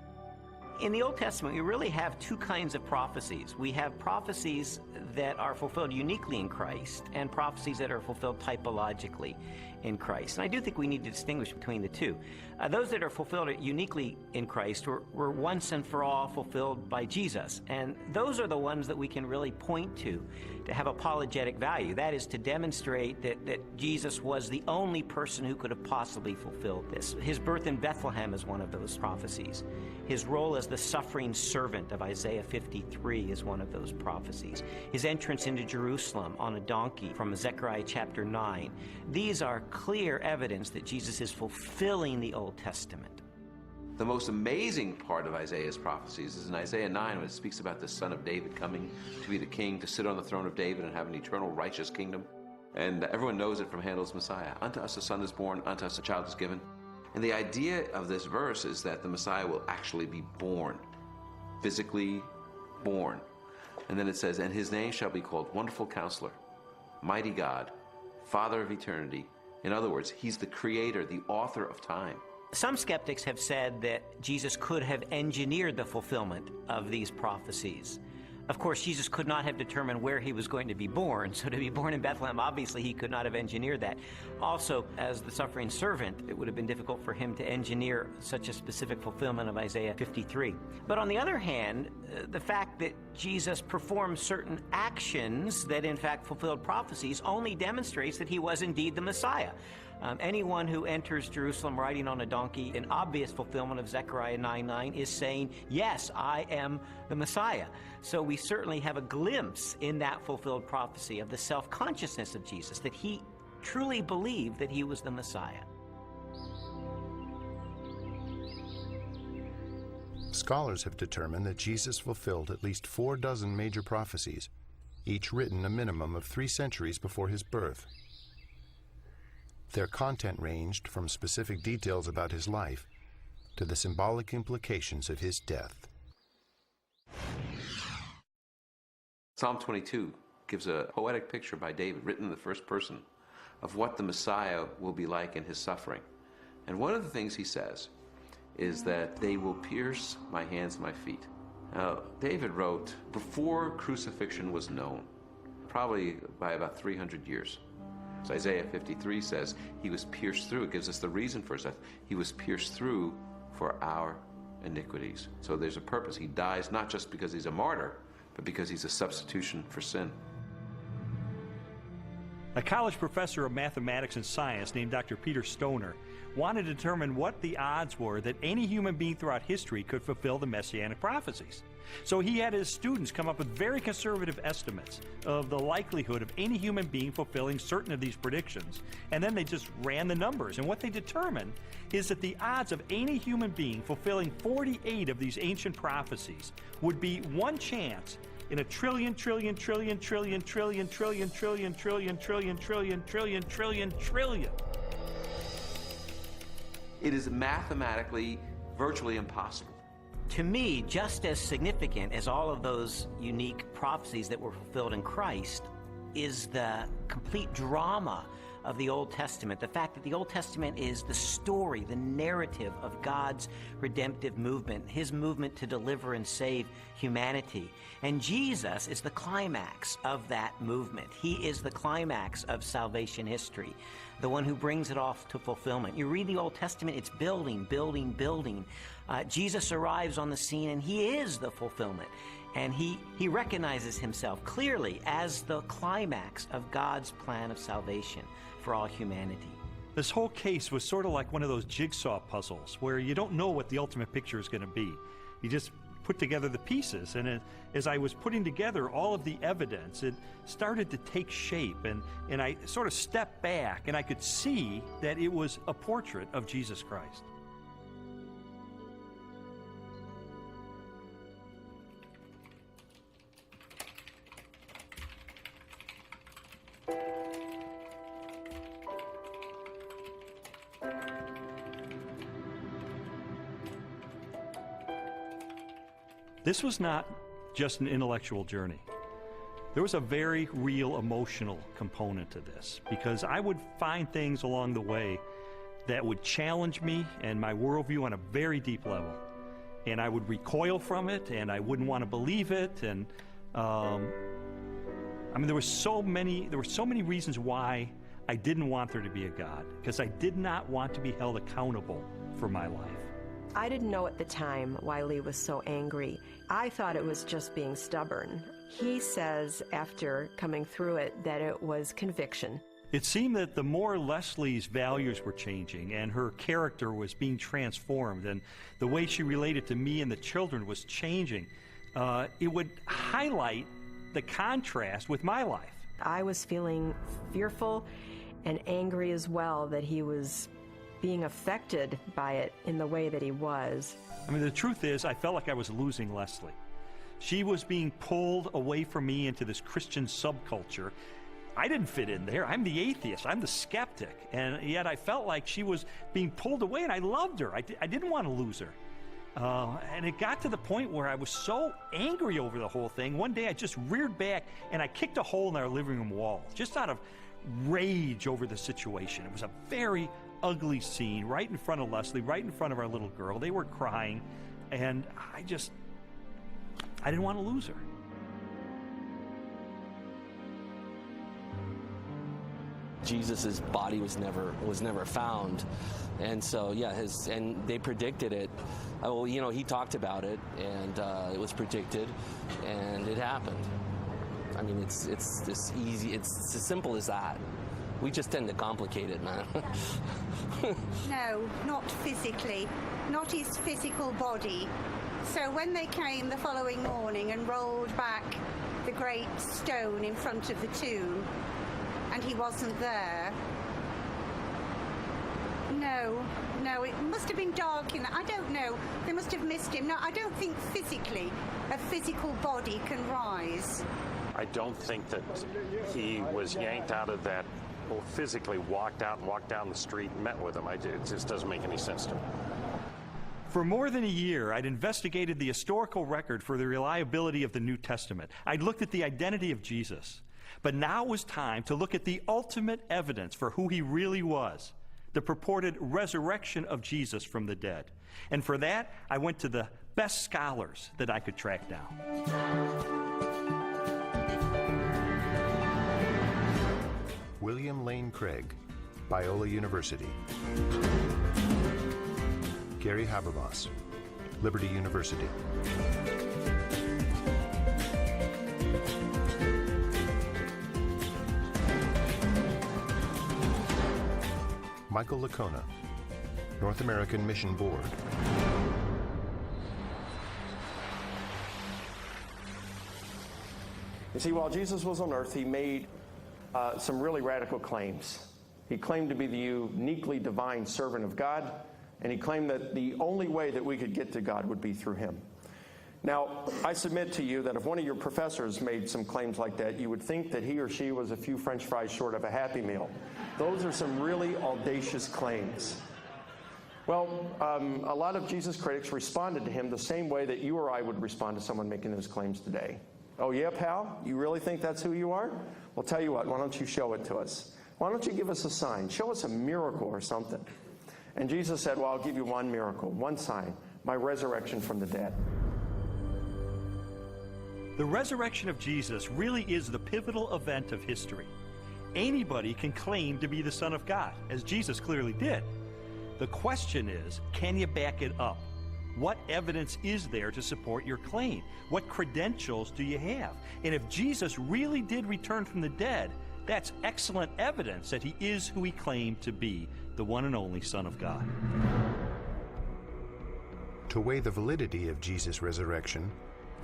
N: In the Old Testament, we really have two kinds of prophecies. We have prophecies that are fulfilled uniquely in Christ, and prophecies that are fulfilled typologically in Christ. And I do think we need to distinguish between the two. Those that are fulfilled uniquely in Christ were once and for all fulfilled by Jesus. And those are the ones that we can really point to have apologetic value. That is, to demonstrate that Jesus was the only person who could have possibly fulfilled this. His birth in Bethlehem is one of those prophecies. His role as the suffering servant of Isaiah 53 is one of those prophecies. His entrance into Jerusalem on a donkey from Zechariah chapter 9. These are clear evidence that Jesus is fulfilling the Old Testament.
T: The most amazing part of Isaiah's prophecies is in Isaiah 9, when it speaks about the son of David coming to be the king, to sit on the throne of David and have an eternal righteous kingdom. And everyone knows it from Handel's Messiah. Unto us a son is born, unto us a child is given. And the idea of this verse is that the Messiah will actually be born, physically born. And then it says, and his name shall be called Wonderful Counselor, Mighty God, Father of Eternity. In other words, he's the creator, the author of time.
N: Some skeptics have said that Jesus could have engineered the fulfillment of these prophecies. Of course, Jesus could not have determined where he was going to be born, so to be born in Bethlehem, obviously he could not have engineered that. Also, as the suffering servant, it would have been difficult for him to engineer such a specific fulfillment of Isaiah 53. But on the other hand, the fact that Jesus performed certain actions that in fact fulfilled prophecies only demonstrates that he was indeed the Messiah. Anyone who enters Jerusalem riding on a donkey, in obvious fulfillment of Zechariah 9:9, is saying, yes, I am the Messiah. So we certainly have a glimpse in that fulfilled prophecy of the self-consciousness of Jesus, that he truly believed that he was the Messiah.
J: Scholars have determined that Jesus fulfilled at least 4 dozen major prophecies, each written a minimum of 3 centuries before his birth. Their content ranged from specific details about his life to the symbolic implications of his death.
T: Psalm 22 gives a poetic picture by David, written in the first person, of what the Messiah will be like in his suffering. And one of the things he says is that they will pierce my hands and my feet. Now, David wrote before crucifixion was known, probably by about 300 years. So Isaiah 53 says he was pierced through. It gives us the reason for his death. He was pierced through for our iniquities. So there's a purpose. He dies not just because he's a martyr, but because he's a substitution for sin.
E: A college professor of mathematics and science named Dr. Peter Stoner wanted to determine what the odds were that any human being throughout history could fulfill the messianic prophecies. So he had his students come up with very conservative estimates of the likelihood of any human being fulfilling certain of these predictions, and then they just ran the numbers. And what they determined is that the odds of any human being fulfilling 48 of these ancient prophecies would be 1 chance in a trillion.
T: It is mathematically virtually impossible.
N: To me, just as significant as all of those unique prophecies that were fulfilled in Christ is the complete drama of the Old Testament. The fact that the Old Testament is the story, the narrative of God's redemptive movement, his movement to deliver and save humanity. And Jesus is the climax of that movement. He is the climax of salvation history, the one who brings it off to fulfillment. You read the Old Testament, it's building. Jesus arrives on the scene, and he is the fulfillment. And he recognizes himself clearly as the climax of God's plan of salvation for all humanity.
E: This whole case was sort of like one of those jigsaw puzzles where you don't know what the ultimate picture is going to be. You just put together the pieces, and as I was putting together all of the evidence, it started to take shape, and I sort of stepped back, and I could see that it was a portrait of Jesus Christ. This was not just an intellectual journey. There was a very real emotional component to this, because I would find things along the way that would challenge me and my worldview on a very deep level. And I would recoil from it, and I wouldn't want to believe it. And I mean, there were so many reasons why I didn't want there to be a God, because I did not want to be held accountable for my life.
F: I didn't know at the time why Lee was so angry. I thought it was just being stubborn. He says, after coming through it, that it was conviction.
E: It seemed that the more Leslie's values were changing and her character was being transformed and the way she related to me and the children was changing, it would highlight the contrast with my life.
F: I was feeling fearful and angry as well that he was being affected by it in the way that he was.
E: I mean, the truth is, I felt like I was losing Leslie. She was being pulled away from me into this Christian subculture. I didn't fit in there. I'm the atheist. I'm the skeptic. And yet I felt like she was being pulled away, and I loved her. I didn't want to lose her. And it got to the point where I was so angry over the whole thing. One day I just reared back and I kicked a hole in our living room wall, just out of rage over the situation. It was a very ugly scene right in front of Leslie, right in front of our little girl. They were crying, and I didn't want to lose her.
G: Jesus's body was never found, and so and they predicted it. Well, you know, he talked about it, and it was predicted, and it happened. I mean, it's this easy. It's as simple as that.
A: We just tend to complicate it, man.
V: No, not physically, not his physical body. So when they came the following morning and rolled back the great stone in front of the tomb, and he wasn't there, no, it must have been dark in that. I don't know. They must have missed him. No, I don't think physically a physical body can rise.
W: I don't think that he was yanked out of that, or physically walked out and walked down the street and met with him. It just doesn't make any sense to me.
E: For more than a year, I'd investigated the historical record for the reliability of the New Testament. I'd looked at the identity of Jesus. But now was time to look at the ultimate evidence for who he really was, the purported resurrection of Jesus from the dead. And for that, I went to the best scholars that I could track down.
J: William Lane Craig, Biola University. Gary Habermas, Liberty University. Michael Licona, North American Mission Board.
X: You see, while Jesus was on earth, he made some really radical claims. He claimed to be the uniquely divine servant of God, and he claimed that the only way that we could get to God would be through him. Now, I submit to you that if one of your professors made some claims like that, you would think that he or she was a few French fries short of a Happy Meal. Those are some really audacious claims. Well, a lot of Jesus critics responded to him the same way that you or I would respond to someone making those claims today. Oh yeah, pal? You really think that's who you are? Well, tell you what, why don't you show it to us? Why don't you give us a sign? Show us a miracle or something. And Jesus said, well, I'll give you one miracle, one sign, my resurrection from the dead.
E: The resurrection of Jesus really is the pivotal event of history. Anybody can claim to be the Son of God, as Jesus clearly did. The question is, can you back it up? What evidence is there to support your claim? What credentials do you have? And if Jesus really did return from the dead, that's excellent evidence that he is who he claimed to be, the one and only Son of God.
J: To weigh the validity of Jesus' resurrection,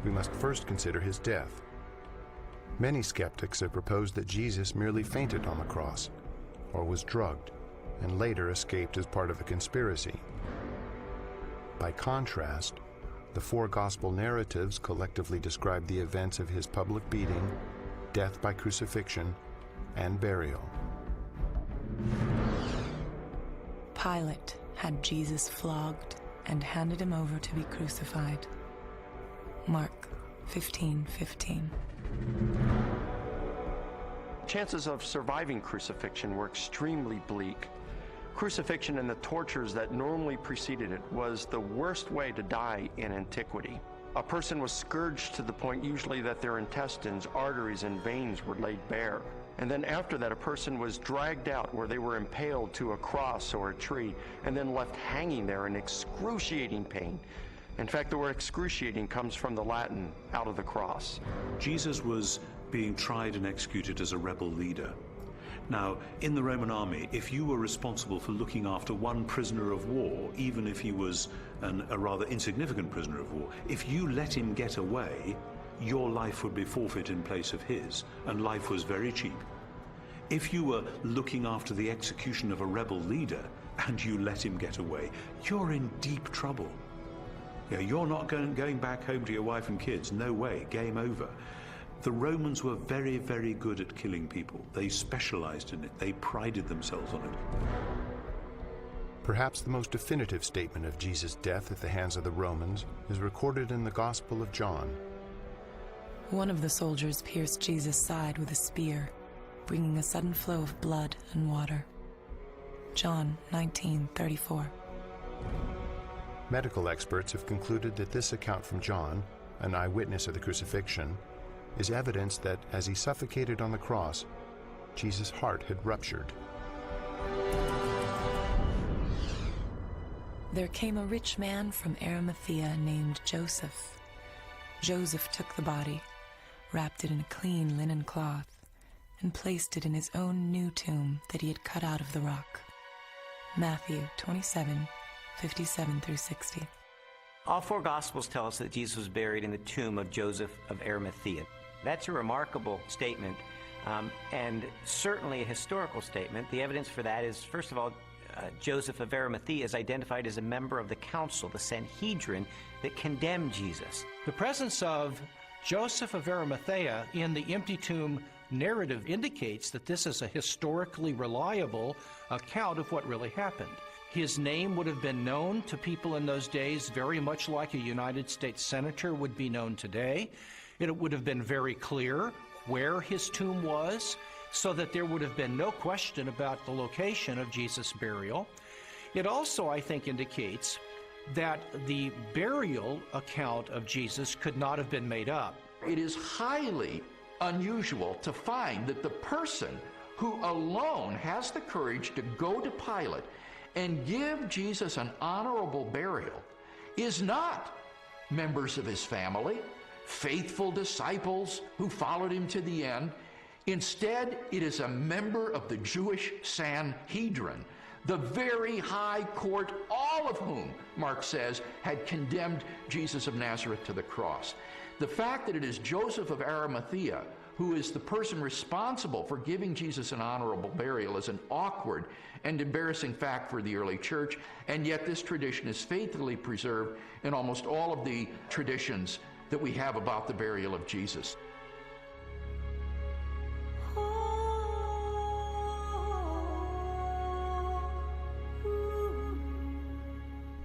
J: we must first consider his death. Many skeptics have proposed that Jesus merely fainted on the cross, or was drugged, and later escaped as part of a conspiracy. By contrast, the four gospel narratives collectively describe the events of his public beating, death by crucifixion, and burial.
M: Pilate had Jesus flogged and handed him over to be crucified. Mark 15:15.
X: Chances of surviving crucifixion were extremely bleak. Crucifixion and the tortures that normally preceded it was the worst way to die in antiquity. A person was scourged to the point usually that their intestines, arteries, and veins were laid bare. And then after that, a person was dragged out where they were impaled to a cross or a tree and then left hanging there in excruciating pain. In fact, the word excruciating comes from the Latin, out of the cross.
K: Jesus was being tried and executed as a rebel leader. Now, in the Roman army, if you were responsible for looking after one prisoner of war, even if he was a rather insignificant prisoner of war, if you let him get away, your life would be forfeit in place of his, and life was very cheap. If you were looking after the execution of a rebel leader and you let him get away, you're in deep trouble. Yeah, you're not going back home to your wife and kids. No way, game over. The Romans were very, very good at killing people. They specialized in it. They prided themselves on it.
J: Perhaps the most definitive statement of Jesus' death at the hands of the Romans is recorded in the Gospel of John.
M: One of the soldiers pierced Jesus' side with a spear, bringing a sudden flow of blood and water. John 19:34.
J: Medical experts have concluded that this account from John, an eyewitness of the crucifixion, is evidence that as he suffocated on the cross, Jesus' heart had ruptured.
M: There came a rich man from Arimathea named Joseph. Joseph took the body, wrapped it in a clean linen cloth, and placed it in his own new tomb that he had cut out of the rock. Matthew 27:57-60.
N: All four Gospels tell us that Jesus was buried in the tomb of Joseph of Arimathea. That's a remarkable statement, and certainly a historical statement. The evidence for that is, first of all, Joseph of Arimathea is identified as a member of the council, the Sanhedrin, that condemned Jesus.
L: The presence of Joseph of Arimathea in the empty tomb narrative indicates that this is a historically reliable account of what really happened. His name would have been known to people in those days very much like a United States senator would be known today. It would have been very clear where his tomb was, so that there would have been no question about the location of Jesus' burial. It also, I think, indicates that the burial account of Jesus could not have been made up.
B: It is highly unusual to find that the person who alone has the courage to go to Pilate and give Jesus an honorable burial is not members of his family, faithful disciples who followed him to the end. Instead, it is a member of the Jewish Sanhedrin, the very high court, all of whom, Mark says, had condemned Jesus of Nazareth to the cross. The fact that it is Joseph of Arimathea who is the person responsible for giving Jesus an honorable burial is an awkward and embarrassing fact for the early church, and yet this tradition is faithfully preserved in almost all of the traditions that we have about the burial of Jesus.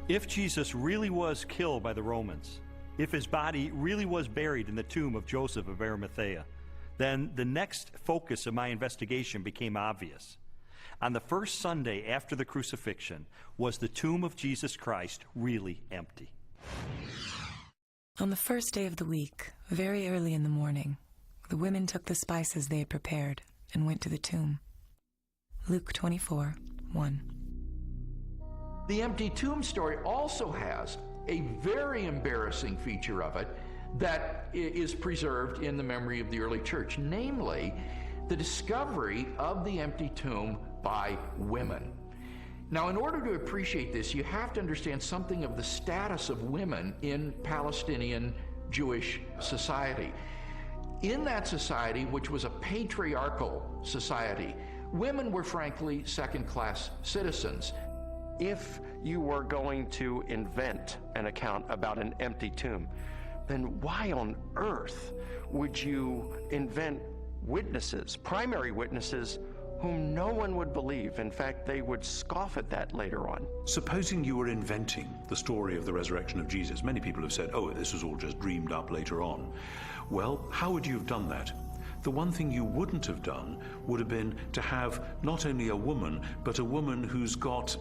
E: If Jesus really was killed by the Romans, if his body really was buried in the tomb of Joseph of Arimathea, then the next focus of my investigation became obvious. On the first Sunday after the crucifixion, was the tomb of Jesus Christ really empty?
M: On the first day of the week, very early in the morning, the women took the spices they had prepared and went to the tomb. Luke 24:1.
B: The empty tomb story also has a very embarrassing feature of it that is preserved in the memory of the early church, namely the discovery of the empty tomb by women. Now, in order to appreciate this, you have to understand something of the status of women in Palestinian Jewish society. In that society, which was a patriarchal society, women were frankly second-class citizens.
S: If you were going to invent an account about an empty tomb, then why on earth would you invent witnesses, primary witnesses, whom no one would believe? In fact, they would scoff at that later on.
K: Supposing you were inventing the story of the resurrection of Jesus, many people have said, oh, this was all just dreamed up later on. Well, how would you have done that? The one thing you wouldn't have done would have been to have not only a woman, but a woman who's got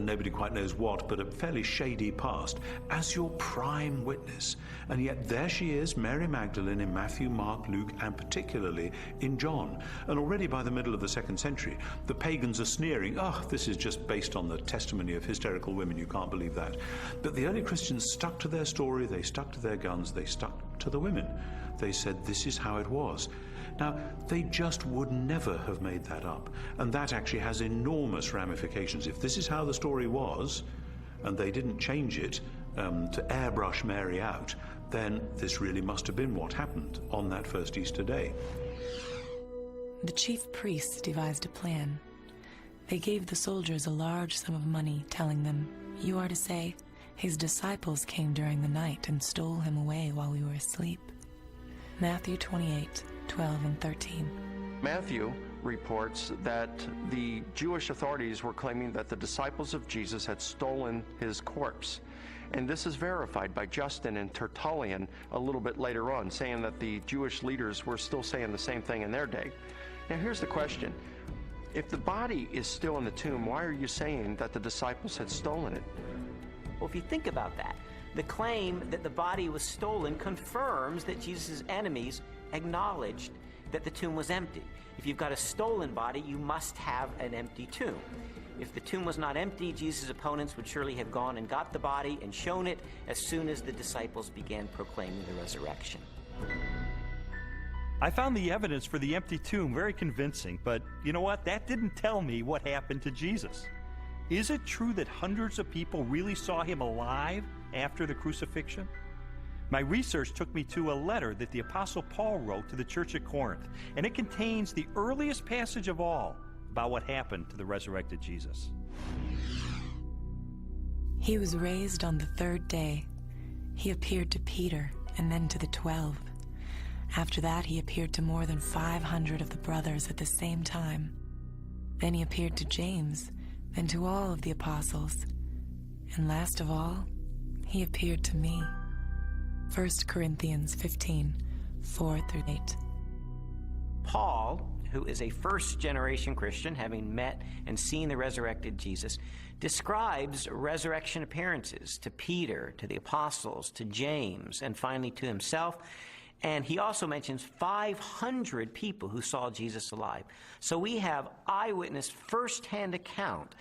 K: nobody quite knows what, but a fairly shady past, as your prime witness. And yet there she is, Mary Magdalene, in Matthew, Mark, Luke, and particularly in John. And already by the middle of the 2nd century, the pagans are sneering, oh, this is just based on the testimony of hysterical women, you can't believe that. But the early Christians stuck to their story, they stuck to their guns, they stuck to the women. They said, this is how it was. Now, they just would never have made that up, and that actually has enormous ramifications. If this is how the story was, and they didn't change it to airbrush Mary out, then this really must have been what happened on that first Easter day.
M: The chief priests devised a plan. They gave the soldiers a large sum of money, telling them, "You are to say, his disciples came during the night and stole him away while we were asleep." Matthew 28:12 and 13.
S: Matthew reports that the Jewish authorities were claiming that the disciples of Jesus had stolen his corpse. And this is verified by Justin and Tertullian a little bit later on, saying that the Jewish leaders were still saying the same thing in their day. Now here's the question. If the body is still in the tomb, why are you saying that the disciples had stolen it?
N: Well, if you think about that, the claim that the body was stolen confirms that Jesus' enemies acknowledged that the tomb was empty. If you've got a stolen body, you must have an empty tomb. If the tomb was not empty, Jesus' opponents would surely have gone and got the body and shown it as soon as the disciples began proclaiming the resurrection.
E: I found the evidence for the empty tomb very convincing, but you know what? That didn't tell me what happened to Jesus. Is it true that hundreds of people really saw him alive after the crucifixion? My research took me to a letter that the Apostle Paul wrote to the church at Corinth, and it contains the earliest passage of all about what happened to the resurrected Jesus.
M: He was raised on the third day. He appeared to Peter and then to the 12. After that, he appeared to more than 500 of the brothers at the same time. Then he appeared to James, then to all of the apostles. And last of all, he appeared to me. 1 Corinthians 15, 4-8.
N: Paul, who is a first-generation Christian, having met and seen the resurrected Jesus, describes resurrection appearances to Peter, to the apostles, to James, and finally to himself. And he also mentions 500 people who saw Jesus alive. So we have eyewitness first-hand account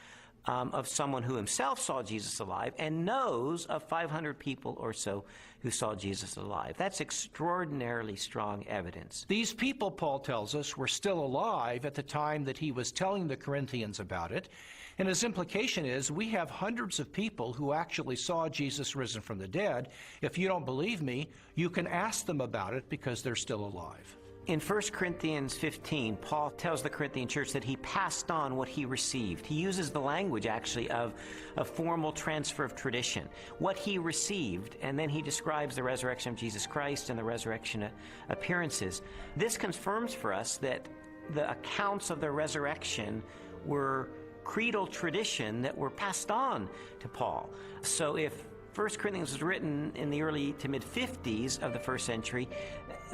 N: of someone who himself saw Jesus alive and knows of 500 people or so who saw Jesus alive. That's extraordinarily strong evidence.
L: These people, Paul tells us, were still alive at the time that he was telling the Corinthians about it. And his implication is we have hundreds of people who actually saw Jesus risen from the dead. If you don't believe me, you can ask them about it because they're still alive.
N: In 1 Corinthians 15, Paul tells the Corinthian church that he passed on what he received. He uses the language, actually, of a formal transfer of tradition. What he received, and then he describes the resurrection of Jesus Christ and the resurrection appearances. This confirms for us that the accounts of the resurrection were creedal tradition that were passed on to Paul. So if 1 Corinthians was written in the early to mid-50s of the first century,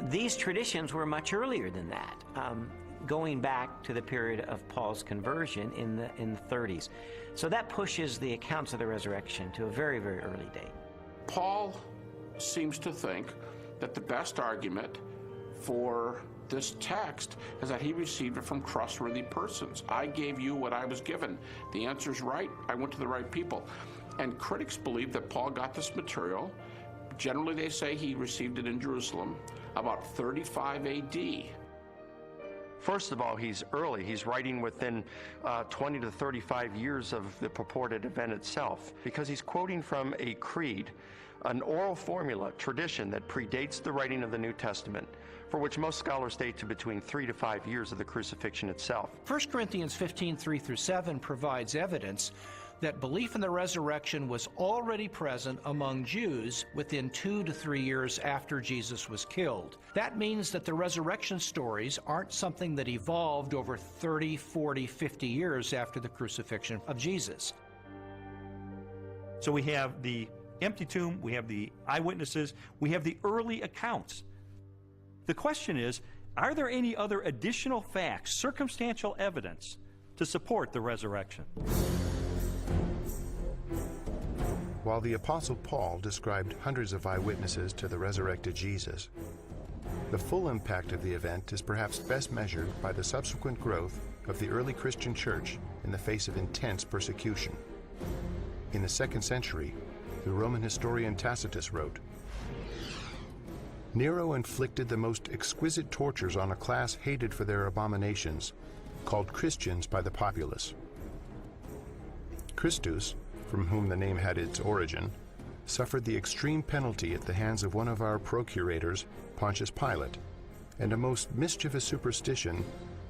N: these traditions were much earlier than that, going back to the period of Paul's conversion in the 30s. So that pushes the accounts of the resurrection to a very, very early date.
C: Paul seems to think that the best argument for this text is that he received it from trustworthy persons. I gave you what I was given. The answer's right. I went to the right people. And critics believe that Paul got this material. Generally, they say he received it in Jerusalem about 35 AD.
X: First of all, he's early. He's writing within 20 to 35 years of the purported event itself, because he's quoting from a creed, an oral formula, tradition that predates the writing of the New Testament, for which most scholars date to between 3 to 5 years of the crucifixion itself.
L: 1 Corinthians 15, 3-7 provides evidence that belief in the resurrection was already present among Jews within 2 to 3 years after Jesus was killed. That means that the resurrection stories aren't something that evolved over 30, 40, 50 years after the crucifixion of Jesus.
E: So we have the empty tomb, we have the eyewitnesses, we have the early accounts. The question is, are there any other additional facts, circumstantial evidence, to support the resurrection?
J: While the Apostle Paul described hundreds of eyewitnesses to the resurrected Jesus, the full impact of the event is perhaps best measured by the subsequent growth of the early Christian church in the face of intense persecution. In the 2nd century, the Roman historian Tacitus wrote, "Nero inflicted the most exquisite tortures on a class hated for their abominations, called Christians by the populace. Christus, from whom the name had its origin, suffered the extreme penalty at the hands of one of our procurators, Pontius Pilate, and a most mischievous superstition,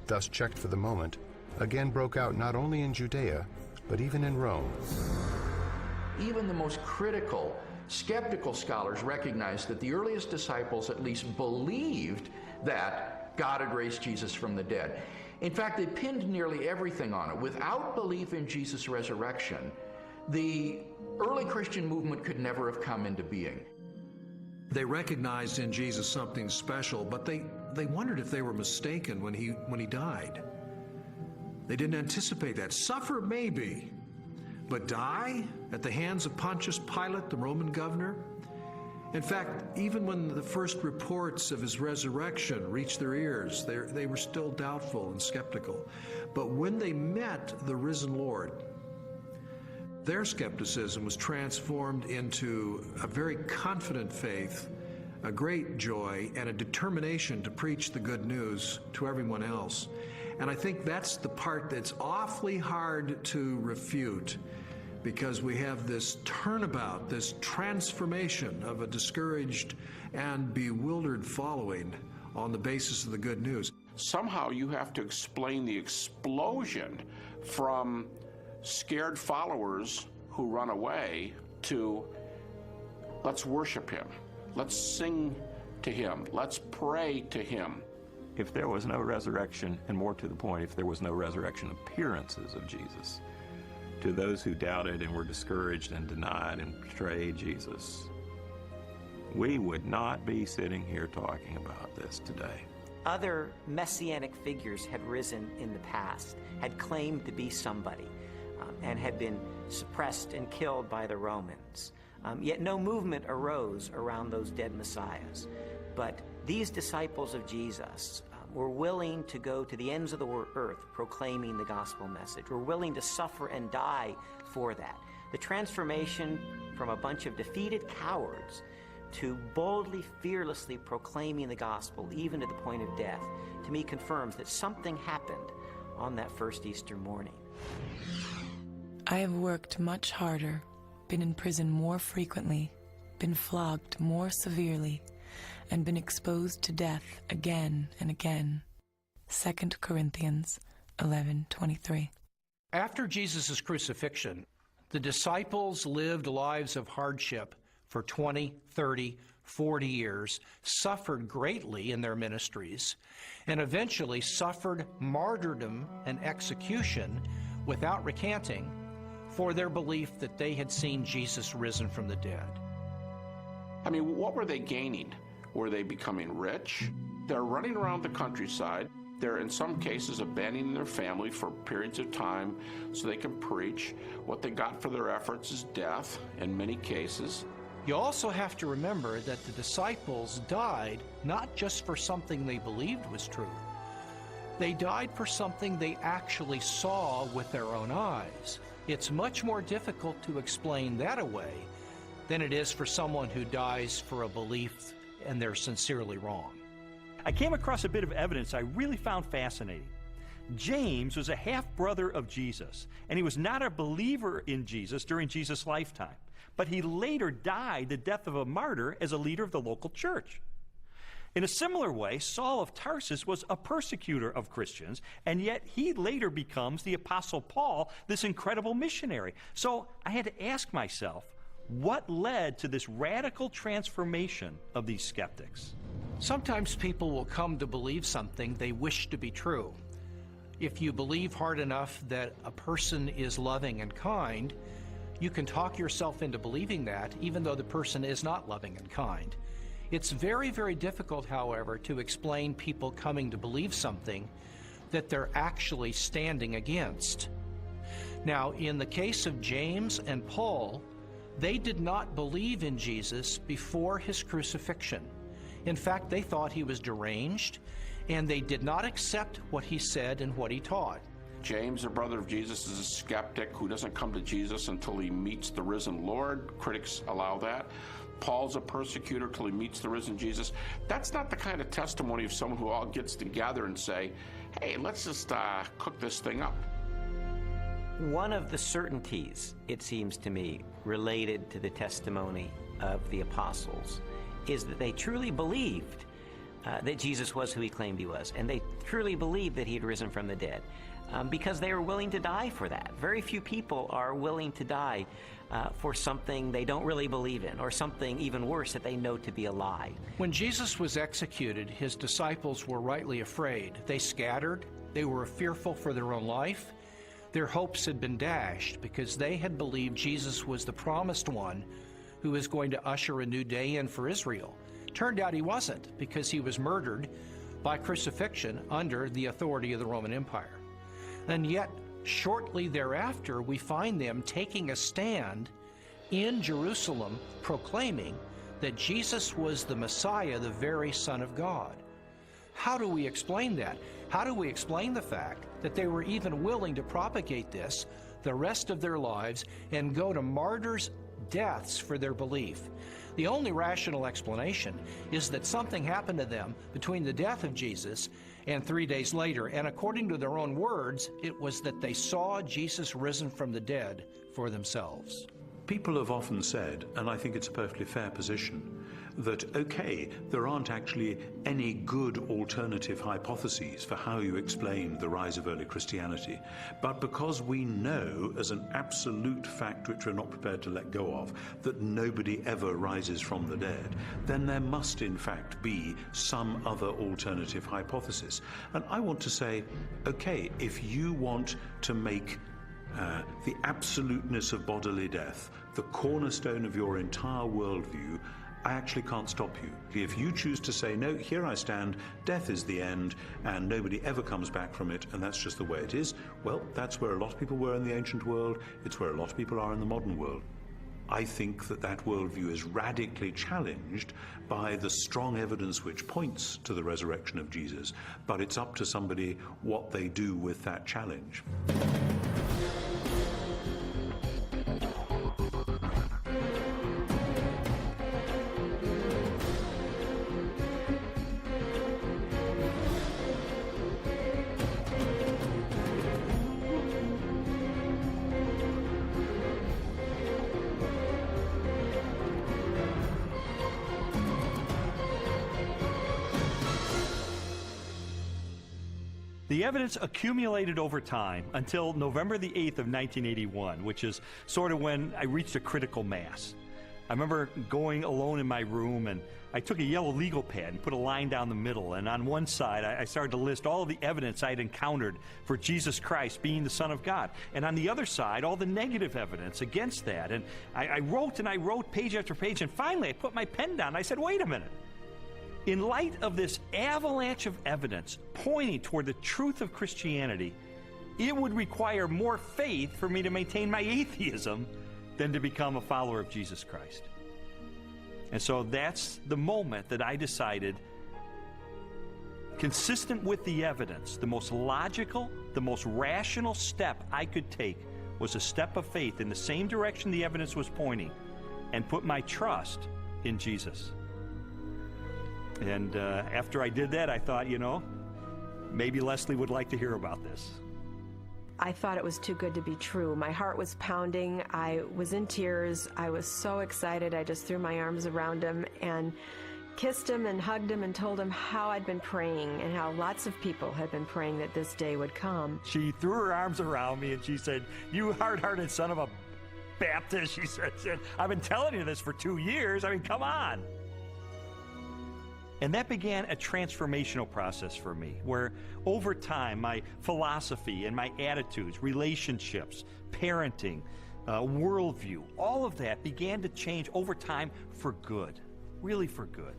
J: thus checked for the moment, again broke out not only in Judea, but even in Rome."
B: Even the most critical, skeptical scholars recognize that the earliest disciples at least believed that God had raised Jesus from the dead. In fact, they pinned nearly everything on it. Without belief in Jesus' resurrection, the early Christian movement could never have come into being.
U: They recognized in Jesus something special, but they wondered if they were mistaken when he died. They didn't anticipate that. Suffer maybe, but die at the hands of Pontius Pilate, the Roman governor? In fact, even when the first reports of his resurrection reached their ears, they were still doubtful and skeptical. But when they met the risen Lord, their skepticism was transformed into a very confident faith a great joy and a determination to preach the good news to everyone else. And I think that's the part that's awfully hard to refute, because we have this turnabout, this transformation of a discouraged and bewildered following on the basis of the good news.
C: Somehow you have to explain the explosion from scared followers who run away to let's worship him, let's sing to him, let's pray to him.
S: If there was no resurrection, and more to the point, if there was no resurrection appearances of Jesus, to those who doubted and were discouraged and denied and betrayed Jesus, we would not be sitting here talking about this today.
N: Other messianic figures had risen in the past, had claimed to be somebody, and had been suppressed and killed by the Romans. Yet no movement arose around those dead messiahs. But these disciples of Jesus were willing to go to the ends of the earth proclaiming the gospel message, were willing to suffer and die for that. The transformation from a bunch of defeated cowards to boldly, fearlessly proclaiming the gospel, even to the point of death, to me confirms that something happened on that first Easter morning.
M: I have worked much harder, been in prison more frequently, been flogged more severely, and been exposed to death again and again. 2 Corinthians 11:23.
L: After Jesus' crucifixion, the disciples lived lives of hardship for 20, 30, 40 years, suffered greatly in their ministries, and eventually suffered martyrdom and execution without recanting for their belief that they had seen Jesus risen from the dead.
C: I mean, what were they gaining? Were they becoming rich? They're running around the countryside. They're, in some cases, abandoning their family for periods of time so they can preach. What they got for their efforts is death, in many cases.
L: You also have to remember that the disciples died not just for something they believed was true. They died for something they actually saw with their own eyes. It's much more difficult to explain that away than it is for someone who dies for a belief and they're sincerely wrong.
E: I came across a bit of evidence I really found fascinating. James was a half-brother of Jesus, and he was not a believer in Jesus during Jesus' lifetime, but he later died the death of a martyr as a leader of the local church. In a similar way, Saul of Tarsus was a persecutor of Christians, and yet he later becomes the Apostle Paul, this incredible missionary. So I had to ask myself, what led to this radical transformation of these skeptics?
L: Sometimes people will come to believe something they wish to be true. If you believe hard enough that a person is loving and kind, you can talk yourself into believing that, even though the person is not loving and kind. It's very, very difficult, however, to explain people coming to believe something that they're actually standing against. Now, in the case of James and Paul, they did not believe in Jesus before his crucifixion. In fact, they thought he was deranged, and they did not accept what he said and what he taught.
C: James, the brother of Jesus, is a skeptic who doesn't come to Jesus until he meets the risen Lord. Critics allow that. Paul's a persecutor till he meets the risen Jesus. That's not the kind of testimony of someone who all gets together and say, hey, let's just cook this thing up.
N: One of the certainties, it seems to me, related to the testimony of the apostles is that they truly believed that Jesus was who he claimed he was, and they truly believed that he had risen from the dead, because they were willing to die for that. Very few people are willing to die for something they don't really believe in, or something even worse that they know to be a lie.
L: When Jesus was executed, his disciples were rightly afraid. They scattered. They were fearful for their own life. Their hopes had been dashed because they had believed Jesus was the promised one who was going to usher a new day in for Israel. Turned out he wasn't, because he was murdered by crucifixion under the authority of the Roman Empire. And yet, shortly thereafter, we find them taking a stand in Jerusalem, proclaiming that Jesus was the Messiah, the very Son of God. How do we explain that? How do we explain the fact that they were even willing to propagate this the rest of their lives and go to martyrs' deaths for their belief? The only rational explanation is that something happened to them between the death of Jesus and 3 days later, and according to their own words, it was that they saw Jesus risen from the dead for themselves.
K: People have often said, and I think it's a perfectly fair position, that, okay, there aren't actually any good alternative hypotheses for how you explain the rise of early Christianity, but because we know as an absolute fact which we're not prepared to let go of, that nobody ever rises from the dead, then there must in fact be some other alternative hypothesis. And I want to say, okay, if you want to make the absoluteness of bodily death the cornerstone of your entire worldview, I actually can't stop you. If you choose to say, no, here I stand, death is the end, and nobody ever comes back from it, and that's just the way it is, well, that's where a lot of people were in the ancient world. It's where a lot of people are in the modern world. I think that that worldview is radically challenged by the strong evidence which points to the resurrection of Jesus, but it's up to somebody what they do with that challenge.
E: The evidence accumulated over time until November the 8th of 1981, which is sort of when I reached a critical mass. I remember going alone in my room, and I took a yellow legal pad and put a line down the middle, and on one side I started to list all of the evidence I'd encountered for Jesus Christ being the Son of God, and on the other side all the negative evidence against that. And I wrote page after page, and finally I put my pen down. I said, wait a minute. In light of this avalanche of evidence pointing toward the truth of Christianity, it would require more faith for me to maintain my atheism than to become a follower of Jesus Christ. And so that's the moment that I decided, consistent with the evidence, the most logical, the most rational step I could take was a step of faith in the same direction the evidence was pointing, and put my trust in Jesus. And after I did that, I thought, maybe Leslie would like to hear about this.
F: I thought it was too good to be true. My heart was pounding. I was in tears. I was so excited. I just threw my arms around him and kissed him and hugged him and told him how I'd been praying and how lots of people had been praying that this day would come.
E: She threw her arms around me and she said, "You hard-hearted son of a Baptist," she said, "I've been telling you this for 2 years. I mean, come on." And that began a transformational process for me, where over time my philosophy and my attitudes, relationships, parenting, worldview, all of that began to change over time for good, really for good.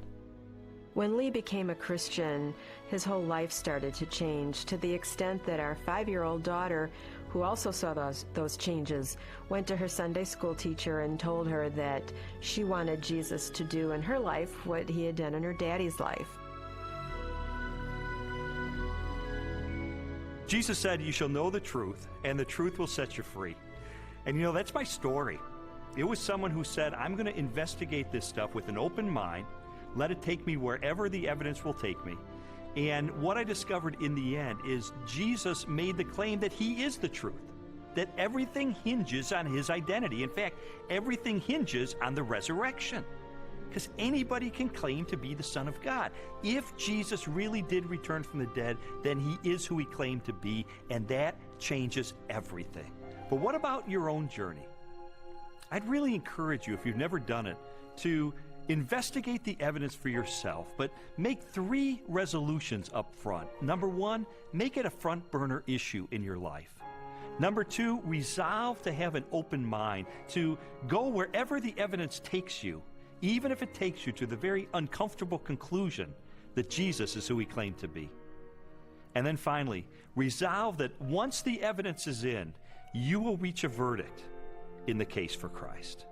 F: When Lee became a Christian, his whole life started to change, to the extent that our 5-year-old daughter, who also saw those changes, went to her Sunday school teacher and told her that she wanted Jesus to do in her life what he had done in her daddy's life.
E: Jesus said, "You shall know the truth, and the truth will set you free." And that's my story. It was someone who said, I'm going to investigate this stuff with an open mind, let it take me wherever the evidence will take me. And what I discovered in the end is Jesus made the claim that he is the truth, that everything hinges on his identity. In fact, everything hinges on the resurrection, because anybody can claim to be the Son of God. If Jesus really did return from the dead, then he is who he claimed to be, and that changes everything. But what about your own journey? I'd really encourage you, if you've never done it, to investigate the evidence for yourself, but make 3 resolutions up front. Number 1, make it a front burner issue in your life. Number 2, resolve to have an open mind, to go wherever the evidence takes you, even if it takes you to the very uncomfortable conclusion that Jesus is who he claimed to be. And then finally, resolve that once the evidence is in, you will reach a verdict in the case for Christ.